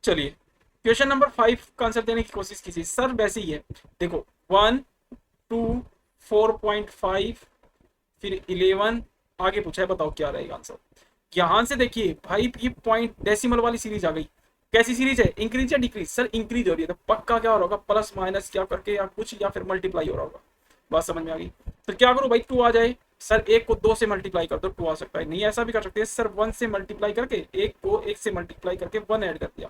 चलिए question number 5 का answer देने की कोशिश कीजिए सर। वैसे ही है, देखो 1 2 4.5 फिर 11 आगे पूछा है, बताओ क्या रहेगा आंसर। यहां से देखिए भाई ये पॉइंट डेसिमल वाली सीरीज आ गई। कैसी सीरीज है, इंक्रीज या डिक्रीज? सर इंक्रीज हो रही है, तो पक्का क्या हो रहा होगा, प्लस माइनस क्या करके या कुछ, या फिर मल्टीप्लाई हो रहा होगा। बात समझ में आ गई। तो क्या करो भाई, टू आ जाए। सर एक को दो से मल्टीप्लाई कर दो, टू आ सकता है। नहीं ऐसा भी कर सकते हैं सर, वन से मल्टीप्लाई करके एक को एक से मल्टीप्लाई करके वन ऐड कर दिया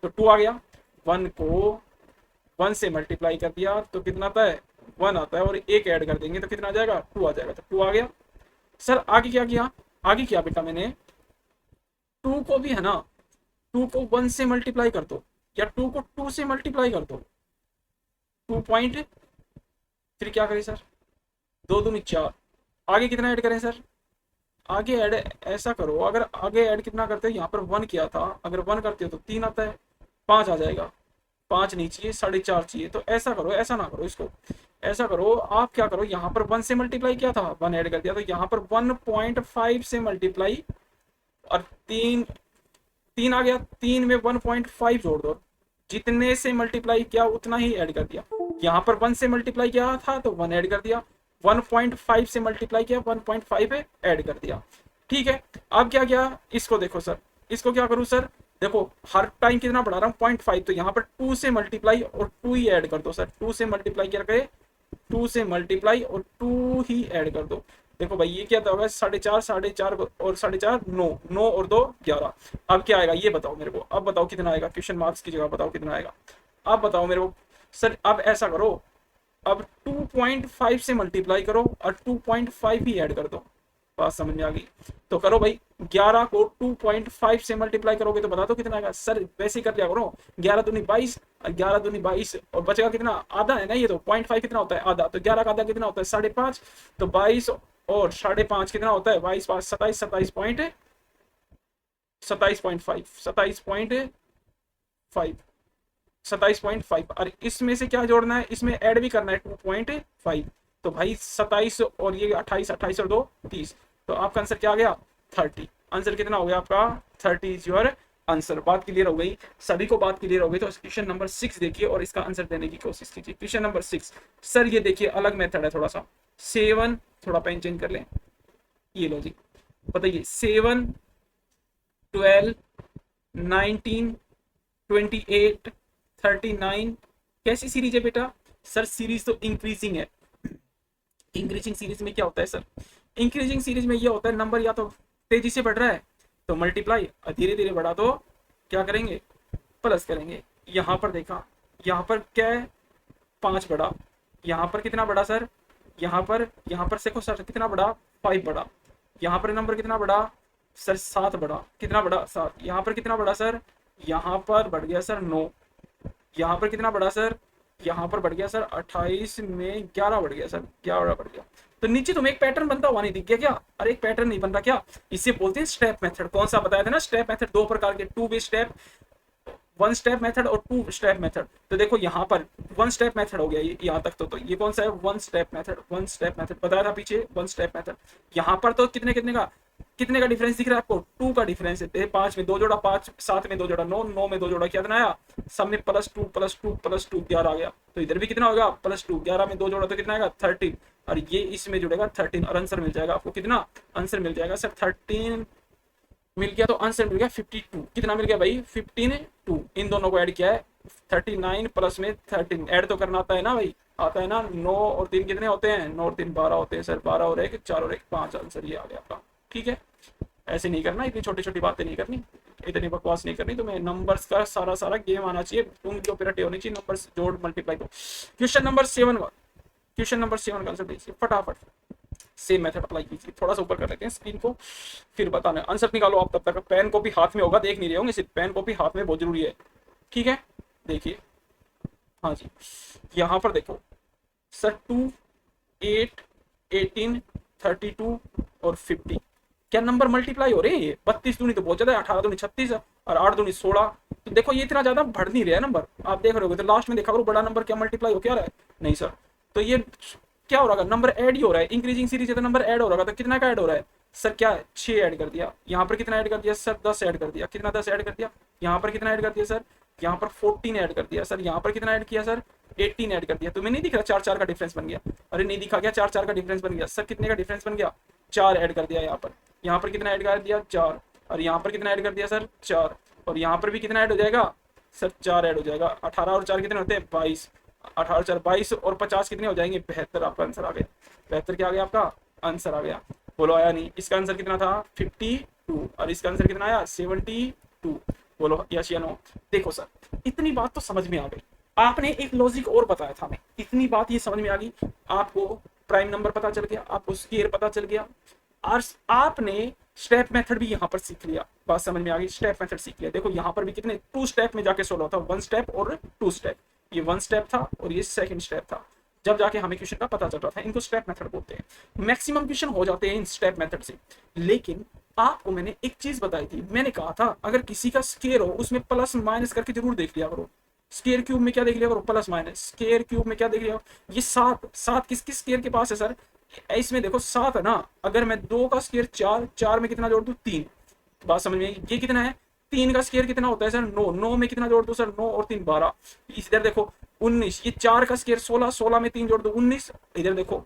तो टू आ गया। वन को वन से मल्टीप्लाई कर दिया तो कितना आता है, वन आता है। और एक ऐड कर देंगे तो कितना आ जाएगा, टू आ जाएगा। तो टू आ गया। सर आगे क्या किया, आगे क्या बेटा मैंने, टू को भी है ना, टू को वन से मल्टीप्लाई कर दो या टू को टू से मल्टीप्लाई कर दो, 2 पॉइंट, फिर क्या करें सर, दो दूनी चार। आगे कितना ऐड करें सर, आगे ऐड ऐसा करो, अगर आगे ऐड कितना करते हो, यहाँ पर वन किया था, अगर वन करते हो तो तीन आता है, पांच आ जाएगा। पांच नहीं चाहिए, 4.5 चाहिए। तो ऐसा करो, ऐसा ना करो इसको, ऐसा करो आप क्या करो, यहाँ पर वन से मल्टीप्लाई किया था, वन ऐड कर दिया, तो यहाँ पर 1.5 से मल्टीप्लाई, और तीन, तीन आ गया, तीन में 1.5 जोड़ दो, जितने से मल्टीप्लाई किया उतना ही ऐड कर दिया। यहाँ पर वन से मल्टीप्लाई किया था तो वन ऐड कर दिया, 1.5 से मल्टीप्लाई किया 1.5 ऐड कर दिया। ठीक है। अब क्या किया, इसको देखो सर, इसको क्या करूं सर, देखो हर टाइम कितना बढ़ा रहा हूँ 0.5, तो यहाँ पर टू से मल्टीप्लाई और टू ही ऐड कर दो सर, टू से मल्टीप्लाई करके, टू से मल्टीप्लाई और टू ही ऐड कर दो। देखो भाई ये क्या होगा, 4.5, 4.5 और 4.5 9, 9 और 2 11। अब क्या आएगा ये बताओ मेरे को, अब बताओ कितना आएगा, क्वेश्चन मार्क्स की जगह बताओ कितना आएगा। अब बताओ मेरे को सर। अब ऐसा करो, अब 2.5 से मल्टीप्लाई करो और 2.5 ही ऐड कर दो। बात समझ में आ गई। तो करो भाई, 11 को 2.5 से मल्टीप्लाई करोगे तो बता दो कितना आएगा सर। वैसे ही कर लिया करो, 11 दूनी 22 और 11 दूनी 22, और बचेगा कितना, आधा है ना ये तो, 0.5 कितना होता है, आधा। तो 11 का आधा कितना होता है, 5.5। तो 22 और 5.5 कितना होता है, 22 5 27, 27.5, 27.5, 27.5। और इसमें से क्या जोड़ना है, इसमें ऐड भी करना है 2.5। तो भाई 27 और ये 28, 28 और 2 30। तो आपका आंसर क्या आ गया, 30। आंसर कितना हो गया आपका, 30 इज योर आंसर। बात क्लियर हो गई, सभी को बात क्लियर हो गई। तो क्वेश्चन नंबर 6 देखिए और इसका आंसर देने की कोशिश कीजिए। क्वेश्चन नंबर 6 सर, ये देखिए अलग मेथड है थोड़ा सा। 7, थोड़ा पेन चेंज कर लें, ये लो जी, बताइए 7 12 19 28 39 कैसी सीरीज है बेटा। सर सीरीज तो इंक्रीजिंग है। इंक्रीजिंग सीरीज में क्या होता है सर, इंक्रीजिंग सीरीज में ये होता है नंबर या तो तेजी से बढ़ रहा है तो मल्टीप्लाई, और धीरे धीरे बढ़ा तो क्या करेंगे, प्लस करेंगे। यहाँ पर देखा, यहाँ पर क्या है, 5 बढ़ा। यहाँ पर कितना बढ़ा सर, यहाँ पर देखो सर कितना बढ़ा, 5 बढ़ा। यहाँ पर नंबर कितना बढ़ा सर, 7 बढ़ा। कितना बढ़ा, 7। यहाँ पर कितना बढ़ा सर, यहाँ पर बढ़ गया सर 9। यहाँ पर कितना बढ़ा सर, यहाँ पर बढ़ गया सर 28 में 11 बढ़ गया सर, 11 बढ़ गया। तो नीचे तुम्हें एक पैटर्न बनता हुआ नहीं दिख गया क्या, अरे एक पैटर्न नहीं बन रहा क्या, इसे बोलते हैं स्टेप मेथड। कौन सा बताया था ना, स्टेप मेथड, दो प्रकार के, two way step, one step method और टू स्टेप मेथड। तो देखो यहाँ पर वन स्टेप मेथड हो गया ये, यहाँ तक तो ये कौन सा है, one step method. One step method बताया था पीछे, वन स्टेप मेथड। यहाँ पर तो कितने कितने का, कितने का डिफरेंस दिख रहा है आपको, 2 का डिफरेंस है। 5 में 2 जोड़ा 5, 7 में 2 जोड़ा 9, 9 में 2 जोड़ा कितना आया, सब में +2 +2 +2 11 आ गया। तो इधर भी कितना होगा, +2, 11 में 2 जोड़ा तो कितना आएगा 13, और ये इसमें जुड़ेगा 13, और आंसर मिल जाएगा आपको कितना, आंसर मिल जाएगा सर 13 मिल गया। तो आंसर मिल गया 52। कितना मिल गया भाई, 15 इन दोनों को ऐड किया है, 39 प्लस में 13 ऐड तो करना आता है ना भाई, आता है ना। 9 और 3 कितने होते हैं, 9 और 3 12 होते हैं सर, 12 और 1 4 और 1 5, आंसर ये आ गया आपका। ठीक है, ऐसे नहीं करना, इतनी छोटी छोटी बातें नहीं करनी, इतनी बकवास नहीं करनी। तुम्हें नंबर्स का सारा सारा गेम आना चाहिए, उंगली ऑपरेटी होनी चाहिए, नंबर्स जोड़ मल्टीप्लाई को। क्वेश्चन नंबर 7 का, क्वेश्चन नंबर 7 का आंसर दीजिए फटाफट। सेम मेथड अप्लाई कीजिए, थोड़ा सा ऊपर कर लेते हैं स्क्रीन को, फिर बताना। आंसर निकालो आप, तब तक पेन कॉपी हाथ में होगा, देख नहीं रहे होंगे सिर्फ, पेन कॉपी हाथ में बहुत जरूरी है। ठीक है, देखिए, हाँ जी, यहाँ पर देखो सर, 2 8 18 32 और 50, क्या नंबर मल्टीप्लाई हो रहे हैं ये। 32 दूनी तो बहुत ज्यादा है, 18 दूनी 36 और 8 दूनी 16। तो देखो ये इतना ज्यादा बढ़ नहीं रहा है नंबर, आप देख रहे हो। तो लास्ट में देखा करो बड़ा नंबर क्या मल्टीप्लाई हो क्या रहा है, नहीं सर। तो ये क्या हो रहा है, नंबर ऐड ही हो रहा है, इंक्रीजिंग सीरीज है तो नंबर ऐड हो रहा है। तो कितना का ऐड हो रहा है, सर क्या है 6 ऐड कर दिया, यहाँ पर कितना ऐड कर दिया सर 10 ऐड कर दिया, कितना 10 ऐड कर दिया, यहाँ पर कितना ऐड कर दिया सर, यहाँ पर 14 ऐड कर दिया सर, यहाँ पर कितना ऐड किया सर 18 ऐड कर दिया। तुम्हें नहीं दिख रहा 4 4 का डिफरेंस बन गया, अरे नहीं दिखा क्या 4 4 का डिफरेंस बन गया सर, कितने का डिफरेंस बन गया 4 ऐड कर दिया, यहाँ पर कितना ऐड कर दिया 4, और यहाँ पर कितना ऐड कर दिया सर 4, और यहाँ पर भी कितना ऐड हो जाएगा सर 4 ऐड हो जाएगा, 18 और 4 कितने होते हैं 22, 18 4 22 और 50 कितने हो जाएंगे 72, आपका आंसर आ गया 72, क्या आ गया आपका आंसर आ गया। बोलो आया नहीं, इसका आंसर कितना था 52 और इसका आंसर कितना आया 72। बोलो यस या नो। देखो सर इतनी बात तो समझ में आ गई, आपने एक लॉजिक और बताया था हमें, इतनी बात ये समझ में आ गई, आपको प्राइम नंबर पता चल गया, आपको स्क्वायर पता चल गया, और आपने स्टेप मेथड भी यहाँ पर सीख लिया, बात समझ में आ गई, स्टेप मेथड सीख लिया। देखो यहाँ पर भी कितने 2 स्टेप में जाके सोल्व होता, 1 स्टेप और 2 स्टेप, ये 1 स्टेप था और ये 2nd स्टेप था, जब जाके हमें क्वेश्चन का पता चल रहा था। इनको स्टेप मेथड बोलते हैं, मैक्सिमम क्वेश्चन हो जाते हैं इन स्टेप मेथड से। लेकिन आपको मैंने एक चीज बताई थी, मैंने कहा था अगर किसी का स्क्वायर हो उसमें प्लस माइनस करके जरूर देख लिया करो, स्क्वायर क्यूब में क्या देख लिया करो प्लस माइनस, स्क्वायर क्यूब में क्या देख लिया, ये 7 किस किस स्क्वायर के पास है सर, इसमें देखो 7 है ना, अगर मैं 2 का स्क्वायर 4, 4 में कितना जोड़ दूं 3, बात समझ में आई, ये कितना है 3 का स्क्वायर कितना होता है सर 9, 9 में कितना जोड़ दूं सर 9 और 3 12, इधर देखो 19, ये 4 का स्क्वायर 16, 16 में 3 जोड़ दो 19, इधर देखो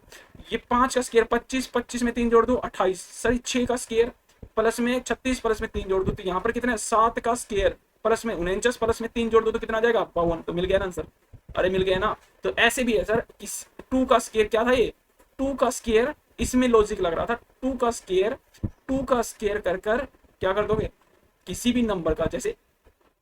ये 5 का स्क्वायर 25, 25 में 3 जोड़ दो 28, सर 6 का स्क्वायर प्लस में 36, प्लस में 3 जोड़ दो तो यहाँ पर कितना है 7 का स्क्वायर प्लस में 49, प्लस में 3 जोड़ दो तो कितना आ जाएगा 52, तो मिल गया ना आंसर, अरे मिल गया ना। तो ऐसे भी है सर, इस 2 का स्क्वायर क्या था, ये 2 का स्क्वायर, इसमें लॉजिक लग रहा था 2 का स्क्वायर, 2 का स्क्वायर कर कर क्या कर दोगे, किसी भी नंबर का जैसे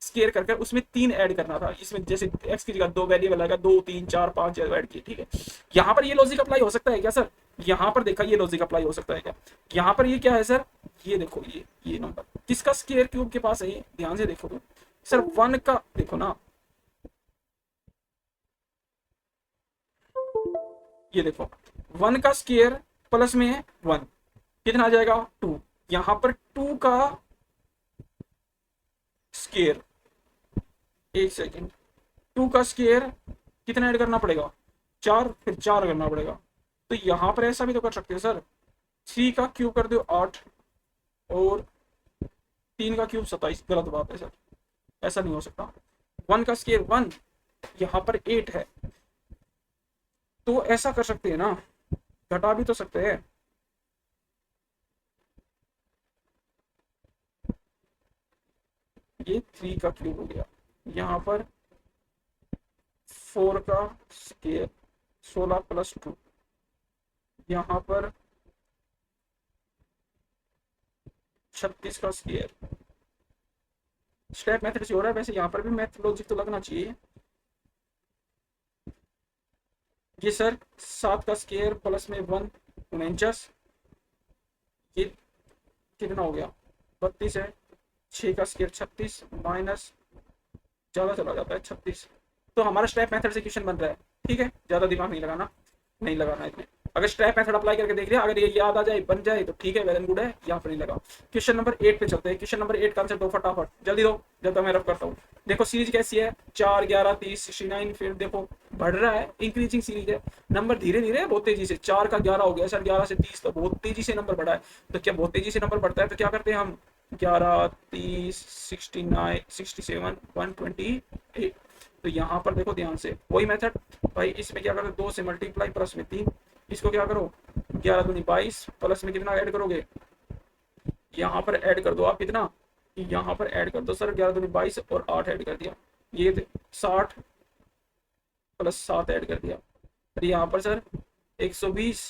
स्क्वायर कर कर उसमें 3 ऐड करना था, इसमें जैसे x की जगह 2 वेरिएबल आएगा 2 3 4 5 ऐड किए, ठीक है। यहाँ पर ये लॉजिक अप्लाई हो सकता है क्या सर, यहाँ पर देखा ये लॉजिक अप्लाई हो सकता है क्या, यहाँ पर ये क्या है सर, ये देखो ये नंबर किसका स्क्वायर क्यूब के पास है, ये ध्यान से देखो तो सर 1 का, देखो ना ये देखो 1 का स्क्वायर प्लस में है 1, कितना आ जाएगा 2, यहाँ पर 2 का स्क्वायर, एक सेकेंड, 2 का स्क्वायर कितना ऐड करना पड़ेगा 4, फिर 4 करना पड़ेगा, तो यहाँ पर ऐसा भी तो कर सकते हो सर, 3 का क्यूब कर दो 8 और 3 का क्यूब 27, गलत बात है सर, ऐसा नहीं हो सकता, 1 का स्क्वायर 1, यहाँ पर 8 है, तो ऐसा कर सकते हैं ना, घटा भी तो सकते हैं, ये 3 का क्यूब हो गया, यहाँ पर 4 का स्क्वायर 16 प्लस 2, यहाँ पर 36 का स्क्वायर, स्टेप मेथड से हो रहा है, वैसे यहाँ पर भी मैथ लॉजिक तो लगना चाहिए। ये सर 7 का स्क्वायर प्लस में 1 49, ये कितना हो गया 32 है, 6 का स्क्वायर 36 माइनस ज़्यादा चला जाता है 36, तो हमारा स्टेप मेथड से क्वेश्चन बन रहा है, ठीक है, ज़्यादा दिमाग नहीं लगाना, नहीं लगाना इसमें, अगर स्टेप मेथड अप्लाई करके देख लिया, अगर ये याद आ जाए बन जाए तो ठीक है, वेल एंड गुड है, यहाँ पर नहीं लगा। क्वेश्चन नंबर 8 पे चलते हैं, क्वेश्चन नंबर 8 का आंसर दो फटाफट, जल्दी दो जब तक मैं रब करता हूँ। देखो सीरीज कैसी है 4 11 30 69, फिर देखो बढ़ रहा है, इंक्रीजिंग सीरीज है, नंबर धीरे धीरे बहुत तेजी से, 4 का 11 हो गया सर, 11 से 30 तो बहुत तेजी से नंबर बढ़ा है, तो क्या बहुत तेजी से नंबर बढ़ता है तो क्या करते हैं हम 11 30 69 67 128, तो यहाँ पर देखो ध्यान से वही मेथड भाई, इसमें क्या करो 2 से मल्टीप्लाई प्लस में 3, इसको क्या करो 11 दूनी 22 प्लस में कितना ऐड करोगे, यहाँ पर ऐड कर दो आप कितना, यहाँ पर ऐड कर दो सर 11 दूनी 22 और 8 ऐड कर दिया, ये 60 प्लस 7 ऐड कर दिया, फिर यहाँ पर सर 120,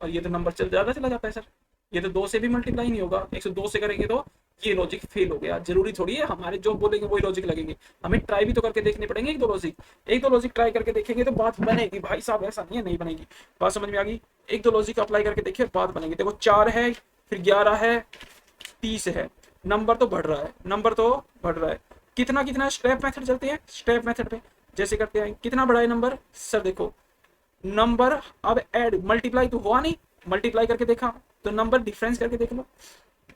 और ये तो नंबर ज़्यादा चला जाता है सर, ये तो 2 से भी मल्टीप्लाई नहीं होगा, 102 से करेंगे तो ये लॉजिक फेल हो गया, जरूरी थोड़ी है हमारे जो बोलेंगे वही लॉजिक लगेंगे, हमें ट्राई भी तो करके देखने पड़ेंगे, एक दो लॉजिक ट्राई करके देखेंगे तो बात बनेगी भाई साहब, ऐसा नहीं है नहीं बनेगी, बात समझ में आ गई, एक दो लॉजिक अप्लाई करके देखिए बात बनेगी। देखो 4 है, फिर 11 है, 30 है, नंबर तो बढ़ रहा है, नंबर तो बढ़ रहा है, कितना कितना स्टेप मेथड चलते हैं, स्टेप मेथड पे जैसे करते हैं, कितना बढ़ा है नंबर सर, देखो नंबर अब ऐड मल्टीप्लाई तो हुआ नहीं, मल्टीप्लाई करके देखा तो नंबर डिफरेंस करके देख लो,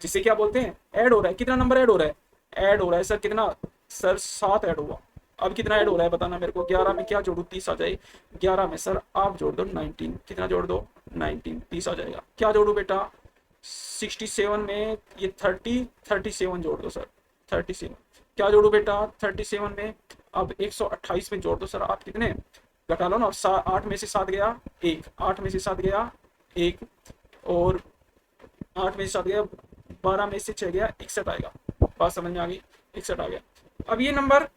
जिसे क्या बोलते हैं ऐड हो रहा है, कितना नंबर ऐड हो रहा है, ऐड हो रहा है सर कितना सर 7 ऐड हुआ, अब कितना ऐड हो रहा है बताना मेरे को, 11 में क्या जोड़ू 30 आ जाए, 11 में सर आप जोड़ दो 19, कितना जोड़ दो 19, 30 आ जाएगा, क्या जोड़ू बेटा 67 में ये 37 जोड़ दो सर, 37 क्या जोड़ू बेटा 37 में, अब 128 में जोड़ दो सर, आप कितने घटा लो ना, 8 में से 7 गया 1, 8 में से 7 गया 1, और 8 में से 7 गया 12 में से 6 गया 61 आएगा। बात समझ में आ गई, 61 आ गया। अब ये नंबर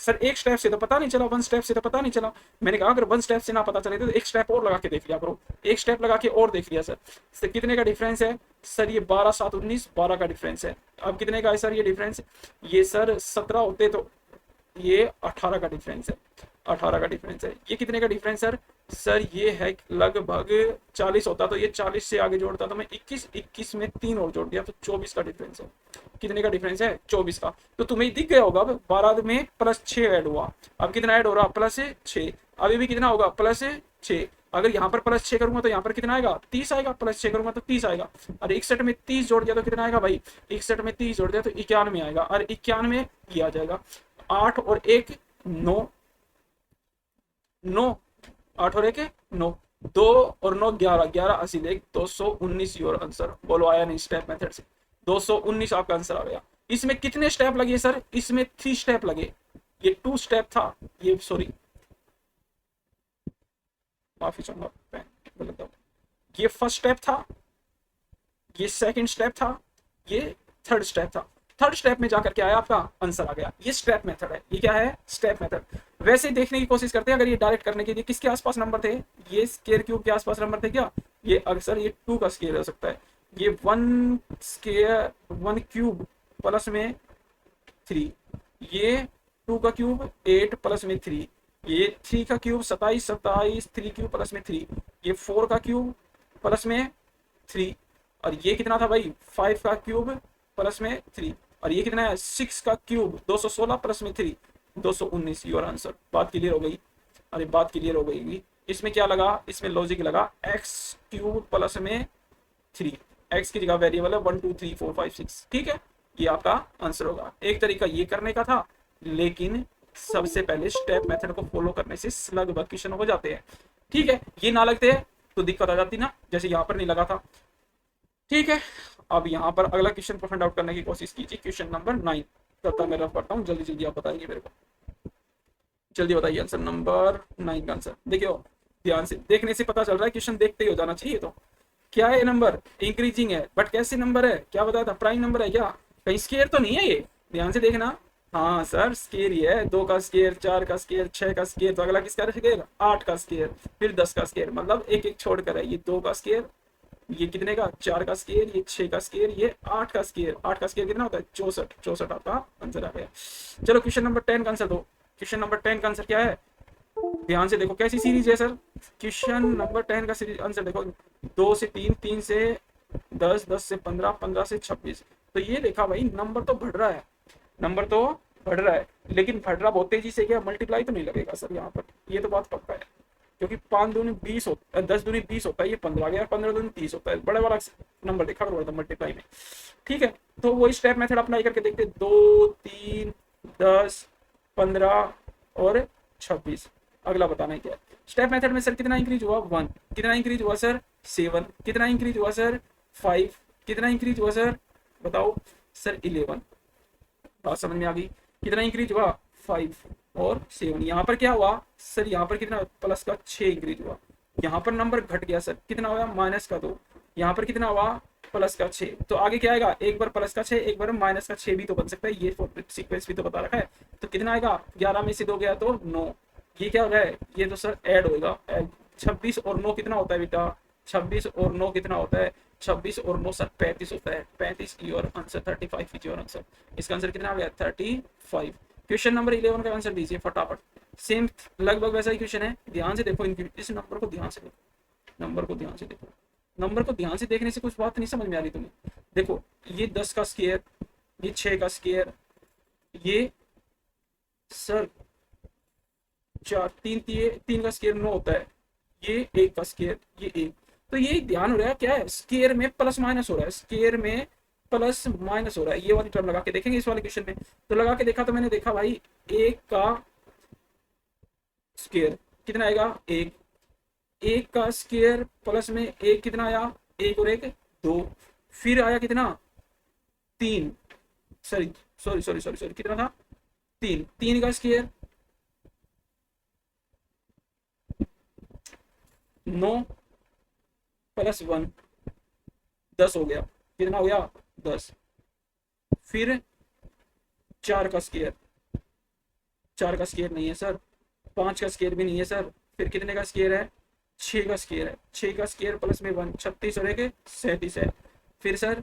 सर एक स्टेप से तो पता नहीं चला, वन स्टेप से तो पता नहीं चला। मैंने कहा अगर वन स्टेप से ना पता चले तो एक स्टेप और लगा के देख लिया करो, एक स्टेप लगा के और देख लिया सर कितने का डिफरेंस है सर, ये 12 7 19 12 का डिफरेंस है। अब कितने का है सर ये डिफरेंस, ये सर 17 होते तो ये 18 का डिफरेंस है, 18 का डिफरेंस है। ये कितने का डिफरेंस सर, सर ये है लगभग 40 होता तो ये 40 से आगे जोड़ता तो मैं 21, 21 में 3 और जोड़ दिया तो 24 का डिफरेंस है। कितने का डिफरेंस है 24 का। तो तुम्हें दिख गया होगा अब 12 में प्लस 6 ऐड हुआ, अब कितना ऐड हो रहा प्लस 6, अभी भी कितना होगा प्लस 6। अगर यहाँ पर प्लस 6 करूंगा तो यहाँ पर कितना आएगा 30 आएगा, प्लस 6 करूंगा तो 30 आएगा। और 61 में 30 जोड़ दिया तो कितना आएगा भाई, 61 में 30 जोड़ दिया तो 91 आएगा, और 91 ये आ जाएगा 8 और 1 9, 9 8 और 1 9, 2 और 9 11, 11 80 देख 219 योर आंसर। बोलो आया नहीं स्टेप मेथड से, 219 आपका आंसर आ गया। इसमें कितने स्टेप लगे सर, इसमें 3 स्टेप लगे, ये 2 स्टेप था, ये सॉरी माफी चाहूंगा गलत था, ये फर्स्ट स्टेप था, ये सेकंड स्टेप था, ये थर्ड स्टेप था। थर्ड स्टेप में जाकर क्या आया आपका आंसर आ गया। ये स्टेप मेथड है, ये क्या है स्टेप मेथड। वैसे देखने की कोशिश करते हैं अगर ये डायरेक्ट करने के लिए किसके आसपास नंबर थे, ये स्क्वायर क्यूब के आसपास नंबर थे क्या, ये अक्सर ये 2 का स्क्वायर हो सकता है, ये 1 स्क्वायर 1 क्यूब प्लस में 3, ये 2 का क्यूब 8 प्लस में 3, ये 3 का क्यूब 27 27 3 क्यूब प्लस में 3, ये 4 का क्यूब प्लस में 3, और ये कितना था भाई 5 का क्यूब प्लस में 3, और ये कितना है 6 का क्यूब 216 प्लस में 3 219 योर आंसर। बात क्लियर हो गई, अरे बात क्लियर हो गई। इसमें क्या लगा, इसमें लॉजिक लगा x क्यूब प्लस में 3, x की जगह वेरिएबल है 1 2 3 4 5 6, ठीक है ये आपका आंसर होगा। एक तरीका ये करने का था, लेकिन सबसे पहले स्टेप मेथड को फॉलो करने से लगभग क्वेश्चन हो जाते हैं, ठीक है। ये ना लगते तो दिक्कत आ जाती ना, जैसे यहाँ पर नहीं लगा था, ठीक है। अब यहाँ पर अगला क्वेश्चन को फाइंड आउट करने की कोशिश कीजिए, क्वेश्चन नंबर 9। तब तक मैं रफ करता हूँ, जल्दी जल्दी आप बताइए मेरे को, जल्दी बताइए आंसर नंबर 9 का आंसर। देखियो ध्यान से, देखने से पता चल रहा है क्वेश्चन देखते ही हो जाना चाहिए। तो क्या है नंबर इंक्रीजिंग है, बट कैसे नंबर है, क्या बताया था प्राइम नंबर है क्या, कहीं स्केयर तो नहीं है ये, ध्यान से देखना। हाँ सर स्केयर ही है, 2 का स्केयर 4 का स्केयर 6 का स्केयर, तो अगला किसका स्केयर 8 का स्केयर, फिर 10 का स्केयर, मतलब एक एक छोड़कर है। ये 2 का स्केयर, ये कितने का 4 का स्केयर, ये 6 का स्केयर, ये 8 का स्केयर, 8 का स्केयर कितना होता है 64, 64 आपका आंसर आ गया। चलो क्वेश्चन नंबर 10 का आंसर दो। क्वेश्चन नंबर 10 का आंसर क्या है, ध्यान से देखो कैसी सीरीज है सर। क्वेश्चन नंबर 10 का सीरीज आंसर देखो, 2 से 3, 3 से 10, 10 से 15, 15 से 26। तो ये देखा भाई नंबर तो बढ़ रहा है, नंबर तो बढ़ रहा है, लेकिन बढ़ रहा बहुत तेजी से, क्या मल्टीप्लाई तो नहीं लगेगा सर यहाँ पर, ये तो बात पक्का है, क्योंकि 5 दूनी 20 होता है, 10 दूनी 20 होता है, ये 15 आ गया, 15 दूनी 30 होता है, बड़े वाला नंबर देखा करो मल्टीप्लाई में, ठीक है। तो वही स्टेप मेथड अप्लाई करके देखते, 2 3 10 15 और 26। अगला बताना है क्या स्टेप मेथड में सर कितना इंक्रीज हुआ 1, कितना इंक्रीज हुआ सर 7, कितना इंक्रीज हुआ सर 5, कितना इंक्रीज हुआ सर बताओ सर 11। बात समझ में आ गई, कितना इंक्रीज हुआ 5 और 7। यहाँ पर क्या हुआ सर, यहाँ पर कितना प्लस का 6 इंक्रीज हुआ, यहाँ पर नंबर घट गया सर, कितना हुआ माइनस का 2, यहाँ पर कितना हुआ प्लस का 6। तो आगे क्या आएगा, एक बार प्लस का 6 एक बार माइनस का 6 भी तो बन सकता है, ये सीक्वेंस भी तो बता रखा है। तो कितना आएगा 11 में से 2 गया तो 9, ये क्या हो रहा है ये तो सर ऐड होगा। 26 और 9 कितना होता है बेटा, 26 और 9 कितना होता है, 26 और 9 सर 35 होता है, 35 your answer, 35 is your answer. इसका आंसर कितना आ गया 35। क्वेश्चन नंबर 11 का आंसर दीजिए फटाफट, सेम लगभग वैसा ही क्वेश्चन है, ध्यान से देखो इस नंबर को, ध्यान से देखो नंबर को, ध्यान से देखो नंबर को, ध्यान से देखने से कुछ बात नहीं समझ में आ रही तुम्हें। देखो ये 10 का स्क्वायर, ये 6 का स्क्वायर, ये सर 3 का स्क्वायर 9 होता है, ये 1 का स्क्वायर, ये 1। तो ये ध्यान हो रहा है क्या है, स्क्वायर में प्लस माइनस हो रहा है, स्क्वायर में प्लस माइनस हो रहा है। ये वाली टर्म लगा के देखेंगे इस वाले क्वेश्चन में, तो लगा के देखा तो मैंने देखा भाई 1 का स्क्वायर कितना आएगा 1 का स्क्वायर प्लस में 1 कितना आया 1 और 1 2, फिर आया कितना, 3, sorry sorry sorry sorry sorry, कितना था, 3, 3 का स्क्वायर 9 प्लस 1 10 हो गया, कितना हो गया 10। फिर 4 का स्क्वायर, 4 का स्क्वायर नहीं है सर, 5 का स्क्वायर भी नहीं है सर, फिर कितने का स्क्वायर है, 6 का स्क्वायर है, 6 का स्क्वायर प्लस में 1 36 और 1 37 है। फिर सर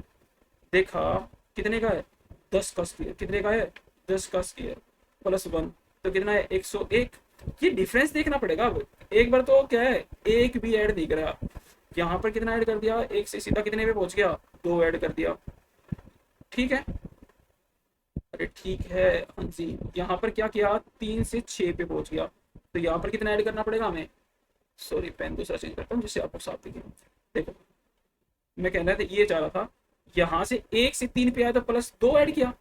देखा कितने का है, 10 का स्क्वायर, कितने का है 10 का स्क्वायर प्लस 1 तो कितना है 101। ये डिफरेंस देखना पड़ेगा। अब एक बार तो क्या है, एक भी ऐड नहीं करा, यहाँ पर कितना ऐड कर दिया, एक से सीधा कितने पे पहुंच गया, 2 ऐड कर दिया। ठीक है, अरे ठीक है हाँ जी, यहाँ पर क्या किया, 3 से 6 पे पहुंच गया, तो यहाँ पर कितना ऐड करना पड़ेगा हमें, सॉरी पेन दूसरा चेंज करता हूँ जिससे आपको साफ दिखे। देखो मैं कहना था ये चाह रहा था, यहाँ से 1 से 3 पे आया तो प्लस 2 ऐड किया,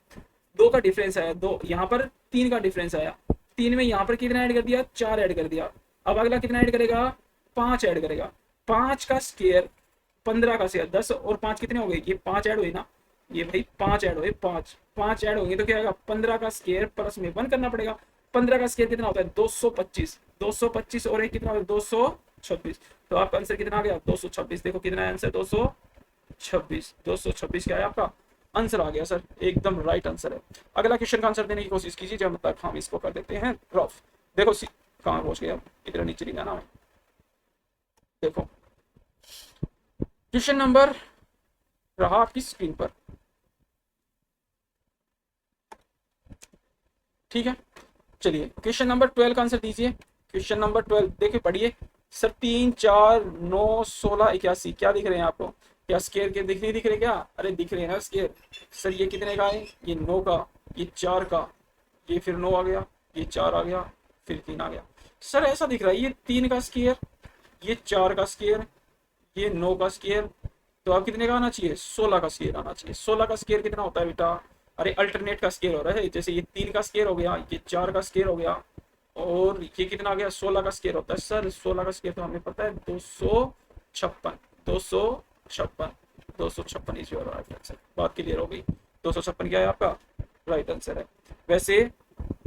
2 का डिफरेंस आया, 2 यहाँ पर 3 का डिफरेंस आया, 3 में यहाँ पर कितना ऐड कर दिया, 4 ऐड कर दिया। अब अगला कितना ऐड करेगा, 5 ऐड करेगा, 5 का स्क्वायर 15 का स्क्वायर 10 और 5 कितने हो गए, ये 5 ऐड हुए ना, ये भाई 5 ऐड हुए, 5 ऐड होंगे तो क्या आएगा, 15 का स्क्वायर प्लस में 1 करना पड़ेगा। 15 का स्क्वायर कितना होता है 225, 225 और एक कितना होता है 226, तो आपका आंसर कितना आ गया 226। देखो कितना है आंसर 226, 226 क्या है आपका आंसर आ गया सर, एकदम राइट आंसर है। अगला क्वेश्चन का आंसर देने की कोशिश कीजिए जब तक हम इसको कर देते हैं ड्रॉप। देखो कहाँ पहुंच गया, इधर नीचे नहीं जाना है। देखो क्वेश्चन नंबर रहा आपकी स्क्रीन पर, ठीक है। चलिए क्वेश्चन नंबर 12 का आंसर दीजिए। क्वेश्चन नंबर 12 देखिए पढ़िए सर, 3 4 9 16 81 क्या दिख रहे हैं आपको, क्या स्केयर के दिख रहे क्या, अरे दिख रहे हैं ना स्केयर। सर ये कितने का है, ये 9 का, ये 4 का, ये फिर 9 आ गया, ये 4 आ गया, फिर 3 आ गया। सर ऐसा दिख रहा है ये 3 का स्केयर, ये 4 का स्केयर, ये 9 का स्केयर, तो अब कितने का आना चाहिए, 16 का स्केयर आना चाहिए। 16 का स्केयर कितना होता है बेटा, अरे अल्टरनेट का स्केयर हो रहा है, जैसे ये 3 का स्केयर हो गया, ये 4 का स्केयर हो गया, और ये कितना आ गया 16 का स्केयर होता है। सर 16 का स्केयर तो हमें पता है 256, 256, 256 इज योर राइट आंसर। बात क्लियर हो गई, 256 क्या है आपका राइट आंसर है। वैसे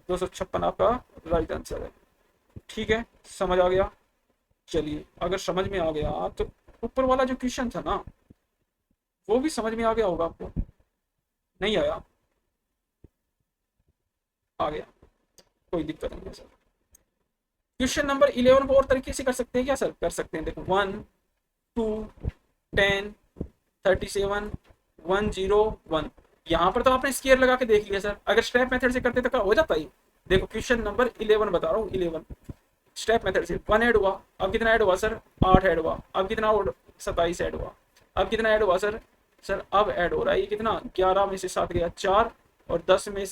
256 आपका राइट आंसर है, ठीक है समझ आ गया। चलिए अगर समझ में आ गया तो ऊपर वाला जो क्वेश्चन था ना वो भी समझ में आ गया होगा आपको, नहीं आया, आ गया, कोई दिक्कत नहीं है सर। क्वेश्चन नंबर 11 को और तरीके से कर सकते हैं क्या सर, कर सकते हैं। देखो 1 2 10 37 101, यहाँ पर तो आपने स्केयर लगा के देख लिया सर, अगर स्टेप मेथड से करते तो क्या हो जाता है। देखो क्वेश्चन नंबर 11 बता रहा हूँ, 11 स्टेप मेथड से 1 ऐड हुआ, अब कितना ऐड हुआ सर 8 ऐड हुआ, अब कितना 27 ऐड हुआ, अब कितना ऐड हुआ सर, सर अब ऐड हो रहा है ये कितना 11 में से 7 गया 4, और 10 में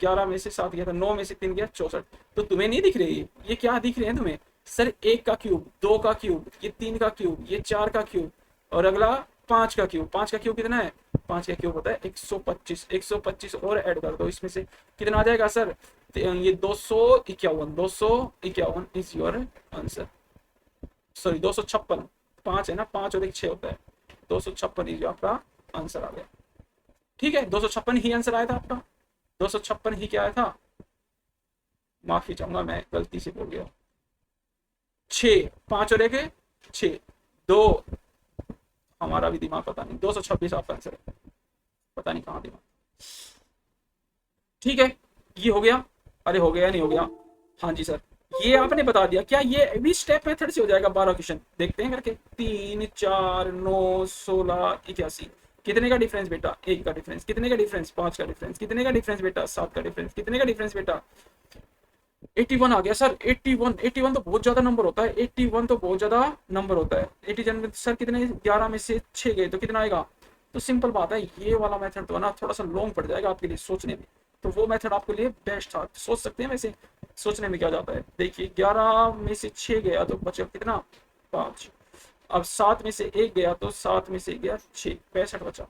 11 में से 7 गया था 9 में से 3 गया 64। तो तुम्हें नहीं दिख रही ये क्या दिख रहे हैं तुम्हें, सर 1 का क्यूब, 2 का क्यूब, ये 3 का क्यूब, ये 4 का क्यूब, और अगला 5 का क्यूब। 5 का क्यूब कितना है, 5 का क्यूब होता है 125, 125 और ऐड कर दो इसमें से कितना आ जाएगा सर, ये 251, 251 इज योर आंसर, सॉरी 256, 5 है ना, 5 और 1 6 होता है, 256 इज आपका आंसर आ गया। ठीक है 256 ही आंसर आया था आपका, 256 ही क्या आया था, माफी चाहूंगा मैं गलती से बोल गया, 6 5 और 1 6 2, हमारा भी दिमाग पता नहीं, 226 आपका आंसर है, पता नहीं कहाँ दिमाग। ठीक है ये हो गया, अरे हो गया नहीं हो गया, हाँ जी सर ये आपने बता दिया, क्या ये भी स्टेप मेथड से हो जाएगा 12 क्वेश्चन, देखते हैं करके। 3 4 9 16 81, कितने का डिफरेंस बेटा, 1 का डिफरेंस, कितने का डिफरेंस 5 का डिफरेंस, कितने का डिफरेंस बेटा 7 का डिफरेंस, कितने का डिफरेंस बेटा 81 आ गया सर। 81 81 तो बहुत ज्यादा नंबर होता है, 81 तो बहुत ज्यादा नंबर होता है। 81 में सर कितने 11 में से 6 गए तो कितना आएगा, तो सिंपल बात है ये वाला मेथड तो है ना थोड़ा सा लॉन्ग पड़ जाएगा आपके लिए सोचने में, तो वो मेथड आपके लिए बेस्ट था, सोच सकते हैं वैसे, सोचने में क्या जाता है। देखिए 11 में से 6 गया तो बचा कितना 5, अब 7 में से 1 गया तो 7 में से गया 6, 65 बचा,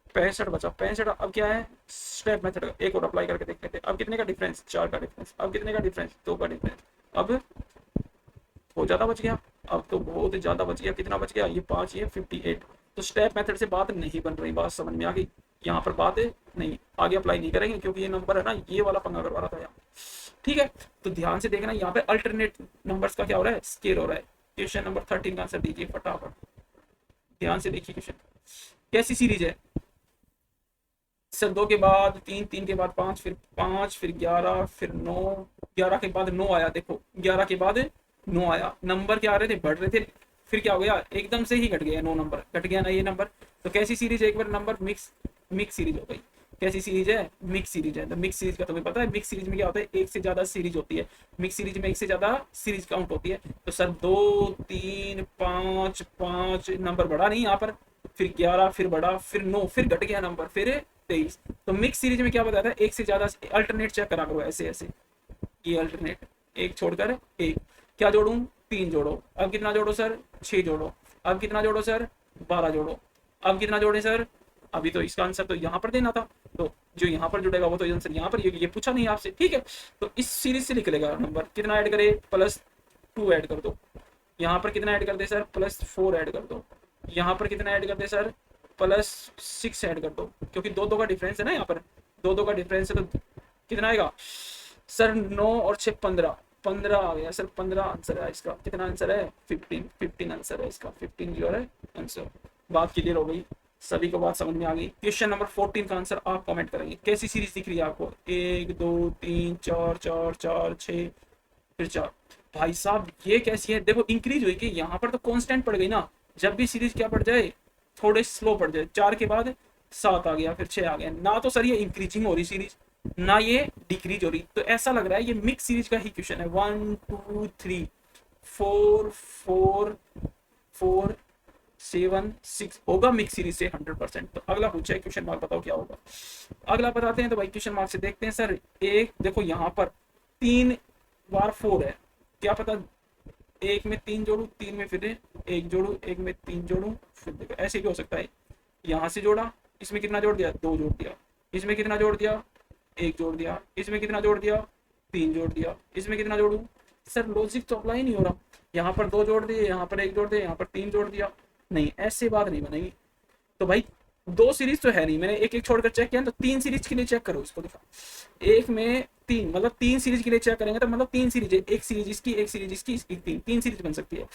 65 बचा, 65। अब क्या है स्टेप मेथड का एक और अप्लाई करके देख लेते हैं। अब कितने का डिफरेंस 4 का डिफरेंस, अब कितने का डिफरेंस 2 का डिफरेंस, अब बहुत ज्यादा बच गया, अब तो बहुत ज्यादा बच गया, कितना बच गया ये 5 ये 58, तो स्टेप मेथड से बात नहीं बन रही, बात समझ में आ गई? यहाँ पर बात है नहीं, आगे अप्लाई नहीं करेंगे क्योंकि ये नंबर है ना, ये वाला पंगा करवा रहा था यहाँ। ठीक है, तो ध्यान से देखना, यहाँ पे अल्टरनेट नंबर्स का क्या हो रहा है, स्केल हो रहा है। क्वेश्चन नंबर 13 का आंसर दीजिए फटाफट, ध्यान से देखिए क्वेश्चन। कैसी सीरीज है सर? 2 के बाद 3, 3 के बाद 5, फिर 5, फिर 11, फिर 9, 11 के बाद 9 आया, देखो 11 के बाद 9 आया, नंबर क्या आ रहे थे, बढ़ रहे थे, फिर क्या हो गया, एकदम से ही घट गया, 9 नंबर घट गया ना ये नंबर। तो कैसी सीरीज है, एक बार नंबर मिक्स, मिक्स सीरीज हो गई। कैसी सीरीज है, मिक्स सीरीज है। तो मिक्स सीरीज का तुम्हें पता है, मिक्स सीरीज में क्या होता है, एक से ज्यादा सीरीज होती है, मिक्स सीरीज में एक से ज्यादा सीरीज काउंट होती है। तो सर 2, 3, 5, 5 नंबर बढ़ा नहीं यहाँ पर, फिर 11, फिर बढ़ा, फिर 9, फिर घट गया नंबर, फिर 23। तो मिक्स सीरीज में क्या बताया था, एक से ज्यादा अल्टरनेट चेक करा करो ऐसे ऐसे, ये अल्टरनेट, एक छोड़कर एक, क्या जोड़ूं, 3 जोड़ो, अब कितना जोड़ो सर, 6 जोड़ो, अब कितना जोड़ो सर, 12 जोड़ो, अब कितना जोड़े सर, अभी तो इसका आंसर तो यहाँ पर देना था, तो जो यहाँ पर जुड़ेगा वो तो आंसर यहाँ पर, ये पूछा नहीं आपसे, ठीक है। तो इस सीरीज से निकलेगा नंबर, कितना ऐड करे, +2 ऐड कर दो, यहाँ पर कितना ऐड कर दे सर, +4 ऐड कर दो, यहाँ पर कितना ऐड कर दे सर, +6 ऐड कर दो, क्योंकि दो दो का डिफरेंस है ना यहाँ पर, दो दो का डिफरेंस है, तो कितना आएगा सर, 9 और 6 15, 15 आ गया सर, 15 आंसर है इसका। कितना आंसर है, 15, 15 आंसर है इसका, 15 जो है आंसर। बात क्लियर हो गई, सभी को बात समझ में आ गई। क्वेश्चन नंबर 14 का आंसर आप कमेंट करेंगे, कैसी सीरीज दिख रही है आपको, 1 2 3 4 4 4 6, फिर 4। भाई साहब ये कैसी है, देखो इंक्रीज हुई कि यहाँ पर तो कांस्टेंट पड़ गई ना, जब भी सीरीज क्या पड़ जाए, थोड़े स्लो पड़ जाए, 4 के बाद 7 आ गया, फिर 6 आ गया ना, तो सर ये इंक्रीजिंग हो रही सीरीज ना ये डिक्रीज हो रही, तो ऐसा लग रहा है ये मिक्स सीरीज का ही क्वेश्चन है। 1 2 3 4 4 4 7 6 होगा मिक्स सीरीज से 100%। तो अगला पूछा है क्वेश्चन मार्क, बताओ क्या होगा। अगला बताते हैं, तो भाई क्वेश्चन मार्क से देखते हैं सर। एक देखो यहाँ पर 3 बार 4 है, क्या पता एक में 3 जोड़ू, 3 में फिर एक जोड़ू, एक में 3 जोड़ू, फिर देखो ऐसे भी हो सकता है, यहाँ से जोड़ा, इसमें कितना जोड़ दिया, 2 जोड़ दिया, इसमें कितना जोड़ दिया, 1 जोड़ दिया, इसमें कितना जोड़ दिया, 3 जोड़ दिया, इसमें कितना जोड़ू सर, लॉजिक तो अप्लाई नहीं हो रहा, यहाँ पर 2 जोड़ दिए, यहाँ पर 1 जोड़ दिया, यहाँ पर 3 जोड़ दिया, नहीं ऐसे बात नहीं बनेगी। तो भाई 2 सीरीज तो है नहीं, मैंने एक एक छोड़कर चेक किया, तो 3 सीरीज के लिए चेक करो इसको, दिखा एक में 3, मतलब 3 सीरीज के लिए चेक करेंगे तो मतलब 3 सीरीज है, एक सीरीज इसकी, एक सीरीज इसकी, इसकी 3 सीरीज बन सकती है।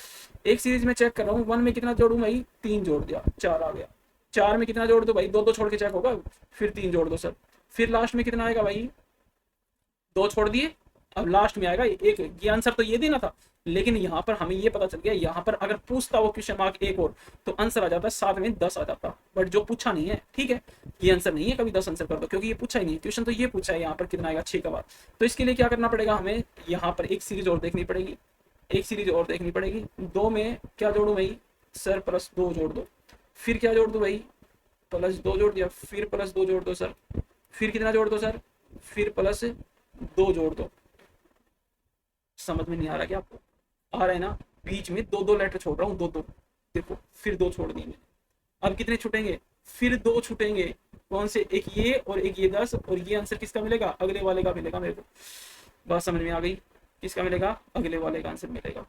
एक सीरीज में चेक कर रहा हूँ, 1 में कितना जोड़ू भाई, 3 जोड़ दिया, 4 आ गया, 4 में कितना जोड़ दो भाई, 2 2 छोड़ के चेक होगा, फिर 3 जोड़ दो सर, फिर लास्ट में कितना आएगा भाई, 2 छोड़ दिए, अब लास्ट में आएगा एक, ये आंसर तो ये देना था, लेकिन यहाँ पर हमें ये पता चल गया, यहाँ पर अगर पूछता वो क्वेश्चन मार्क एक और, तो आंसर आ जाता 7 में 10 आ जाता, बट जो पूछा नहीं है, ठीक है, ये आंसर नहीं है कभी 10 आंसर कर दो, क्योंकि ये पूछा ही नहीं, क्वेश्चन तो ये पूछा है यहाँ पर कितना आएगा 6 का बाद। तो इसके लिए क्या करना पड़ेगा, हमें यहाँ पर एक सीरीज और देखनी पड़ेगी, एक सीरीज और देखनी पड़ेगी। 2 में क्या जोड़ू भाई सर, +2 जोड़ दो, फिर क्या जोड़ दो भाई, +2 जोड़ दिया, फिर +2 जोड़ दो सर, फिर कितना जोड़ दो सर, फिर +2 जोड़ दो। समझ में नहीं आ रहा क्या आपको, आ रहा है ना, बीच में 2 2 लेटर छोड़ रहा हूँ, 2 2, देखो फिर 2 छोड़ दिए मैंने, अब कितने छूटेंगे, फिर 2 छूटेंगे, कौन से, एक ये और एक ये, 10, और ये आंसर किसका मिलेगा, अगले वाले का मिलेगा मेरे को। बात समझ में आ गई, किसका मिलेगा, अगले वाले का आंसर मिलेगा।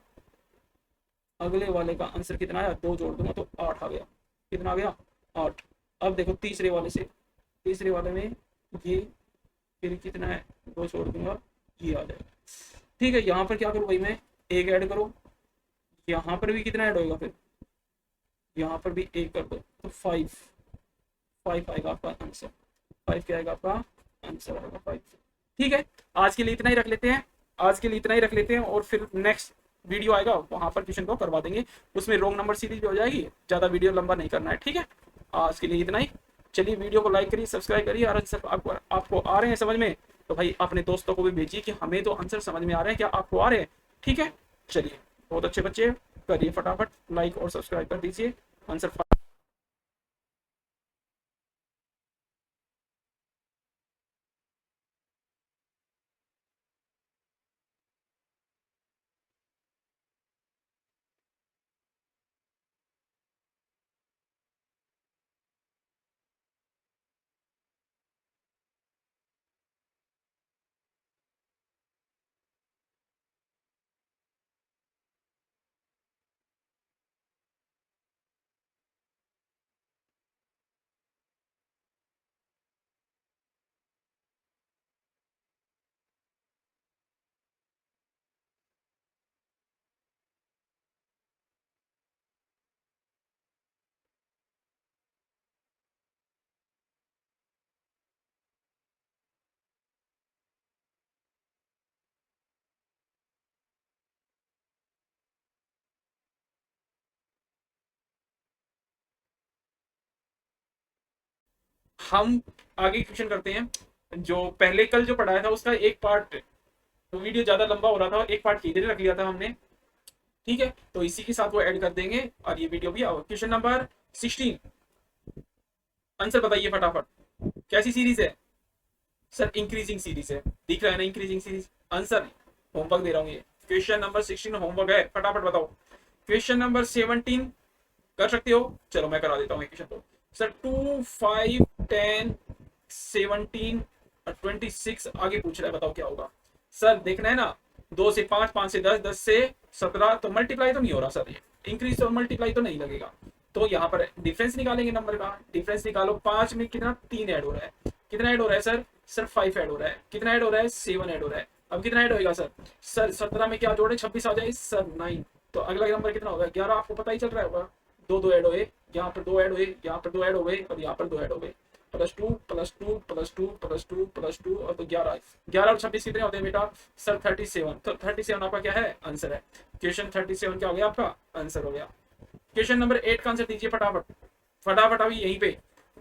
अगले वाले का आंसर कितना आया, 2 जोड़ दूंगा तो 8 आ गया, कितना आ गया, 8। अब देखो तीसरे वाले से, तीसरे वाले में ये, फिर कितना है, 2 छोड़ दूंगा, ये आ जाएगा, ठीक है। यहाँ पर क्या करूँ भाई मैं, एक ऐड करो, यहाँ पर भी कितना ऐड होगा, फिर यहाँ पर भी एक कर दो, तो 5, 5 आएगा आपका आंसर, 5 क्या आएगा आपका आंसर, आएगा 5। ठीक है, आज के लिए इतना ही रख लेते हैं, आज के लिए इतना ही रख लेते हैं, और फिर नेक्स्ट वीडियो आएगा वहां पर क्वेश्चन को करवा देंगे, उसमें रोंग नंबर सीरीज भी हो जाएगी, ज़्यादा वीडियो लंबा नहीं करना है, ठीक है। आज के लिए इतना ही, चलिए वीडियो को लाइक करिए, सब्सक्राइब करिए, और आंसर आपको आ रहे हैं समझ में, तो भाई अपने दोस्तों को भी भेजिए कि हमें तो आंसर समझ में आ रहे हैं, क्या आपको आ रहे हैं, ठीक है। चलिए बहुत अच्छे बच्चे, करिए फटाफट लाइक और सब्सक्राइब कर दीजिए, आंसर हम आगे क्वेश्चन करते हैं। जो पहले कल जो पढ़ाया था उसका एक पार्ट, तो वीडियो ज्यादा लंबा हो रहा था, एक पार्ट इधर रख लिया था हमने, ठीक है, तो इसी के साथ वो ऐड कर देंगे और ये वीडियो भी आओ। क्वेश्चन नंबर 16, आंसर बताइए फटाफट। कैसी सीरीज है सर? इंक्रीजिंग सीरीज है, दिख रहा है ना, इंक्रीजिंग सीरीज। आंसर होमवर्क दे रहा हूँ, ये क्वेश्चन नंबर 16 होमवर्क है, फटाफट बताओ। क्वेश्चन नंबर 17 कर सकते हो, चलो मैं करा देता हूँ क्वेश्चन तो। सर 2, 5, 10, 17 और 26 आगे पूछ रहा है, बताओ क्या होगा। सर देखना है ना, 2 से 5, 5 से 10, 10 से 17, तो मल्टीप्लाई तो नहीं हो रहा सर, ये इंक्रीज और मल्टीप्लाई तो नहीं लगेगा। तो यहाँ पर डिफरेंस निकालेंगे, नंबर का डिफरेंस निकालो। 5 में कितना, 3 ऐड हो रहा है, कितना ऐड हो रहा है सर? सर 5 ऐड हो रहा है, कितना ऐड हो रहा है? 7 ऐड हो रहा है। अब कितना ऐड होगा सर? सर 17 में क्या जोड़े, 26 आ जाए सर 9। तो अगला नंबर कितना होगा? 11, आपको पता ही चल रहा होगा। दो दो ऐड हुए, यहाँ पर 2 ऐड हुए, यहाँ पर 2 ऐड हो गए और यहाँ पर 2 ऐड हो गए। +2 +2 +2 +2 +2 और तो 11, 11 और 26 कितने होते हैं बेटा? सर 37। तो 37 आपका क्या है? आंसर है। क्वेश्चन 37 क्या हो गया आपका? आंसर हो गया। क्वेश्चन नंबर 8 का आंसर दीजिए फटाफट, फटाफट अभी यहीं पे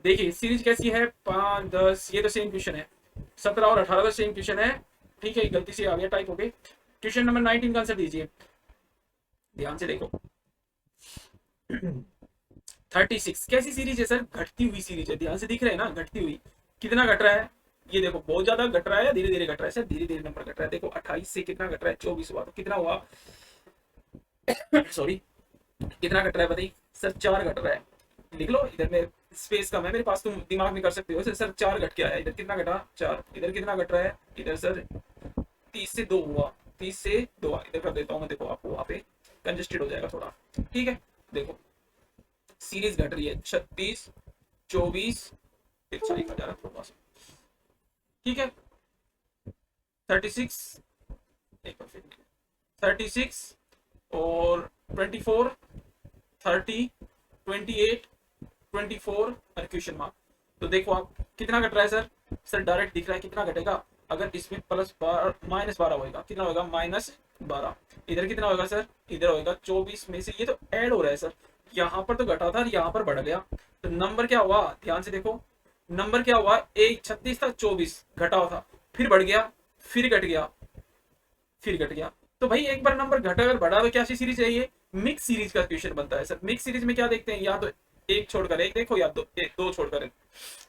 देखिए सीरीज कैसी है। 5, 10, ये तो सेम क्वेश्चन है। 17 और 18 तो सेम क्वेश्चन है, ठीक है, गलती से आ गया टाइप हो गई। क्वेश्चन नंबर 19 का आंसर दीजिए, ध्यान से देखो। 36 कैसी सीरीज है सर? घटती हुई सीरीज है, ध्यान से दिख रहा है ना, घटती हुई। कितना घट रहा है? ये देखो बहुत ज्यादा घट रहा है, धीरे धीरे घट रहा है सर, धीरे धीरे नंबर घट रहा है। देखो 28 से कितना घट रहा है? 24 हुआ, तो कितना हुआ? सॉरी, कितना घट रहा है बताइए सर? 4 घट रहा है। लिख लो, इधर में स्पेस कम है मेरे पास, तुम दिमाग में कर सकते हो। सर 4 घट के आया, इधर कितना घटा? 4। इधर कितना घट रहा है? इधर सर 30 से 2 हुआ, 30 से 2 इधर कर देता हूँ मैं, देखो आपको वहां पे कंजेस्टेड हो जाएगा थोड़ा, ठीक है। देखो सीरीज घट रही है, 36, 24, ठीक है, 36, 36 और 24, 30, 28, 24 और क्वेश्चन मार्क। तो देखो आप कितना घट रहा है सर? सर डायरेक्ट दिख रहा है कितना घटेगा। अगर इसमें -12 होगा, कितना होगा? -12। इधर कितना होगा सर? इधर होगा 24 में से, ये तो ऐड हो रहा है सर, यहाँ पर तो घटा था और यहाँ पर बढ़ गया, तो नंबर क्या हुआ? ध्यान से देखो, नंबर क्या हुआ? 36 था, 24 घटा हुआ था, फिर बढ़ गया, फिर घट गया, फिर घट गया। तो भाई एक बार नंबर घटा अगर बढ़ा तो क्या सी सीरीज है? ये मिक्स सीरीज का क्वेश्चन बनता है सर। मिक्स सीरीज में क्या देखते हैं, या तो एक छोड़कर एक देखो, या दो छोड़कर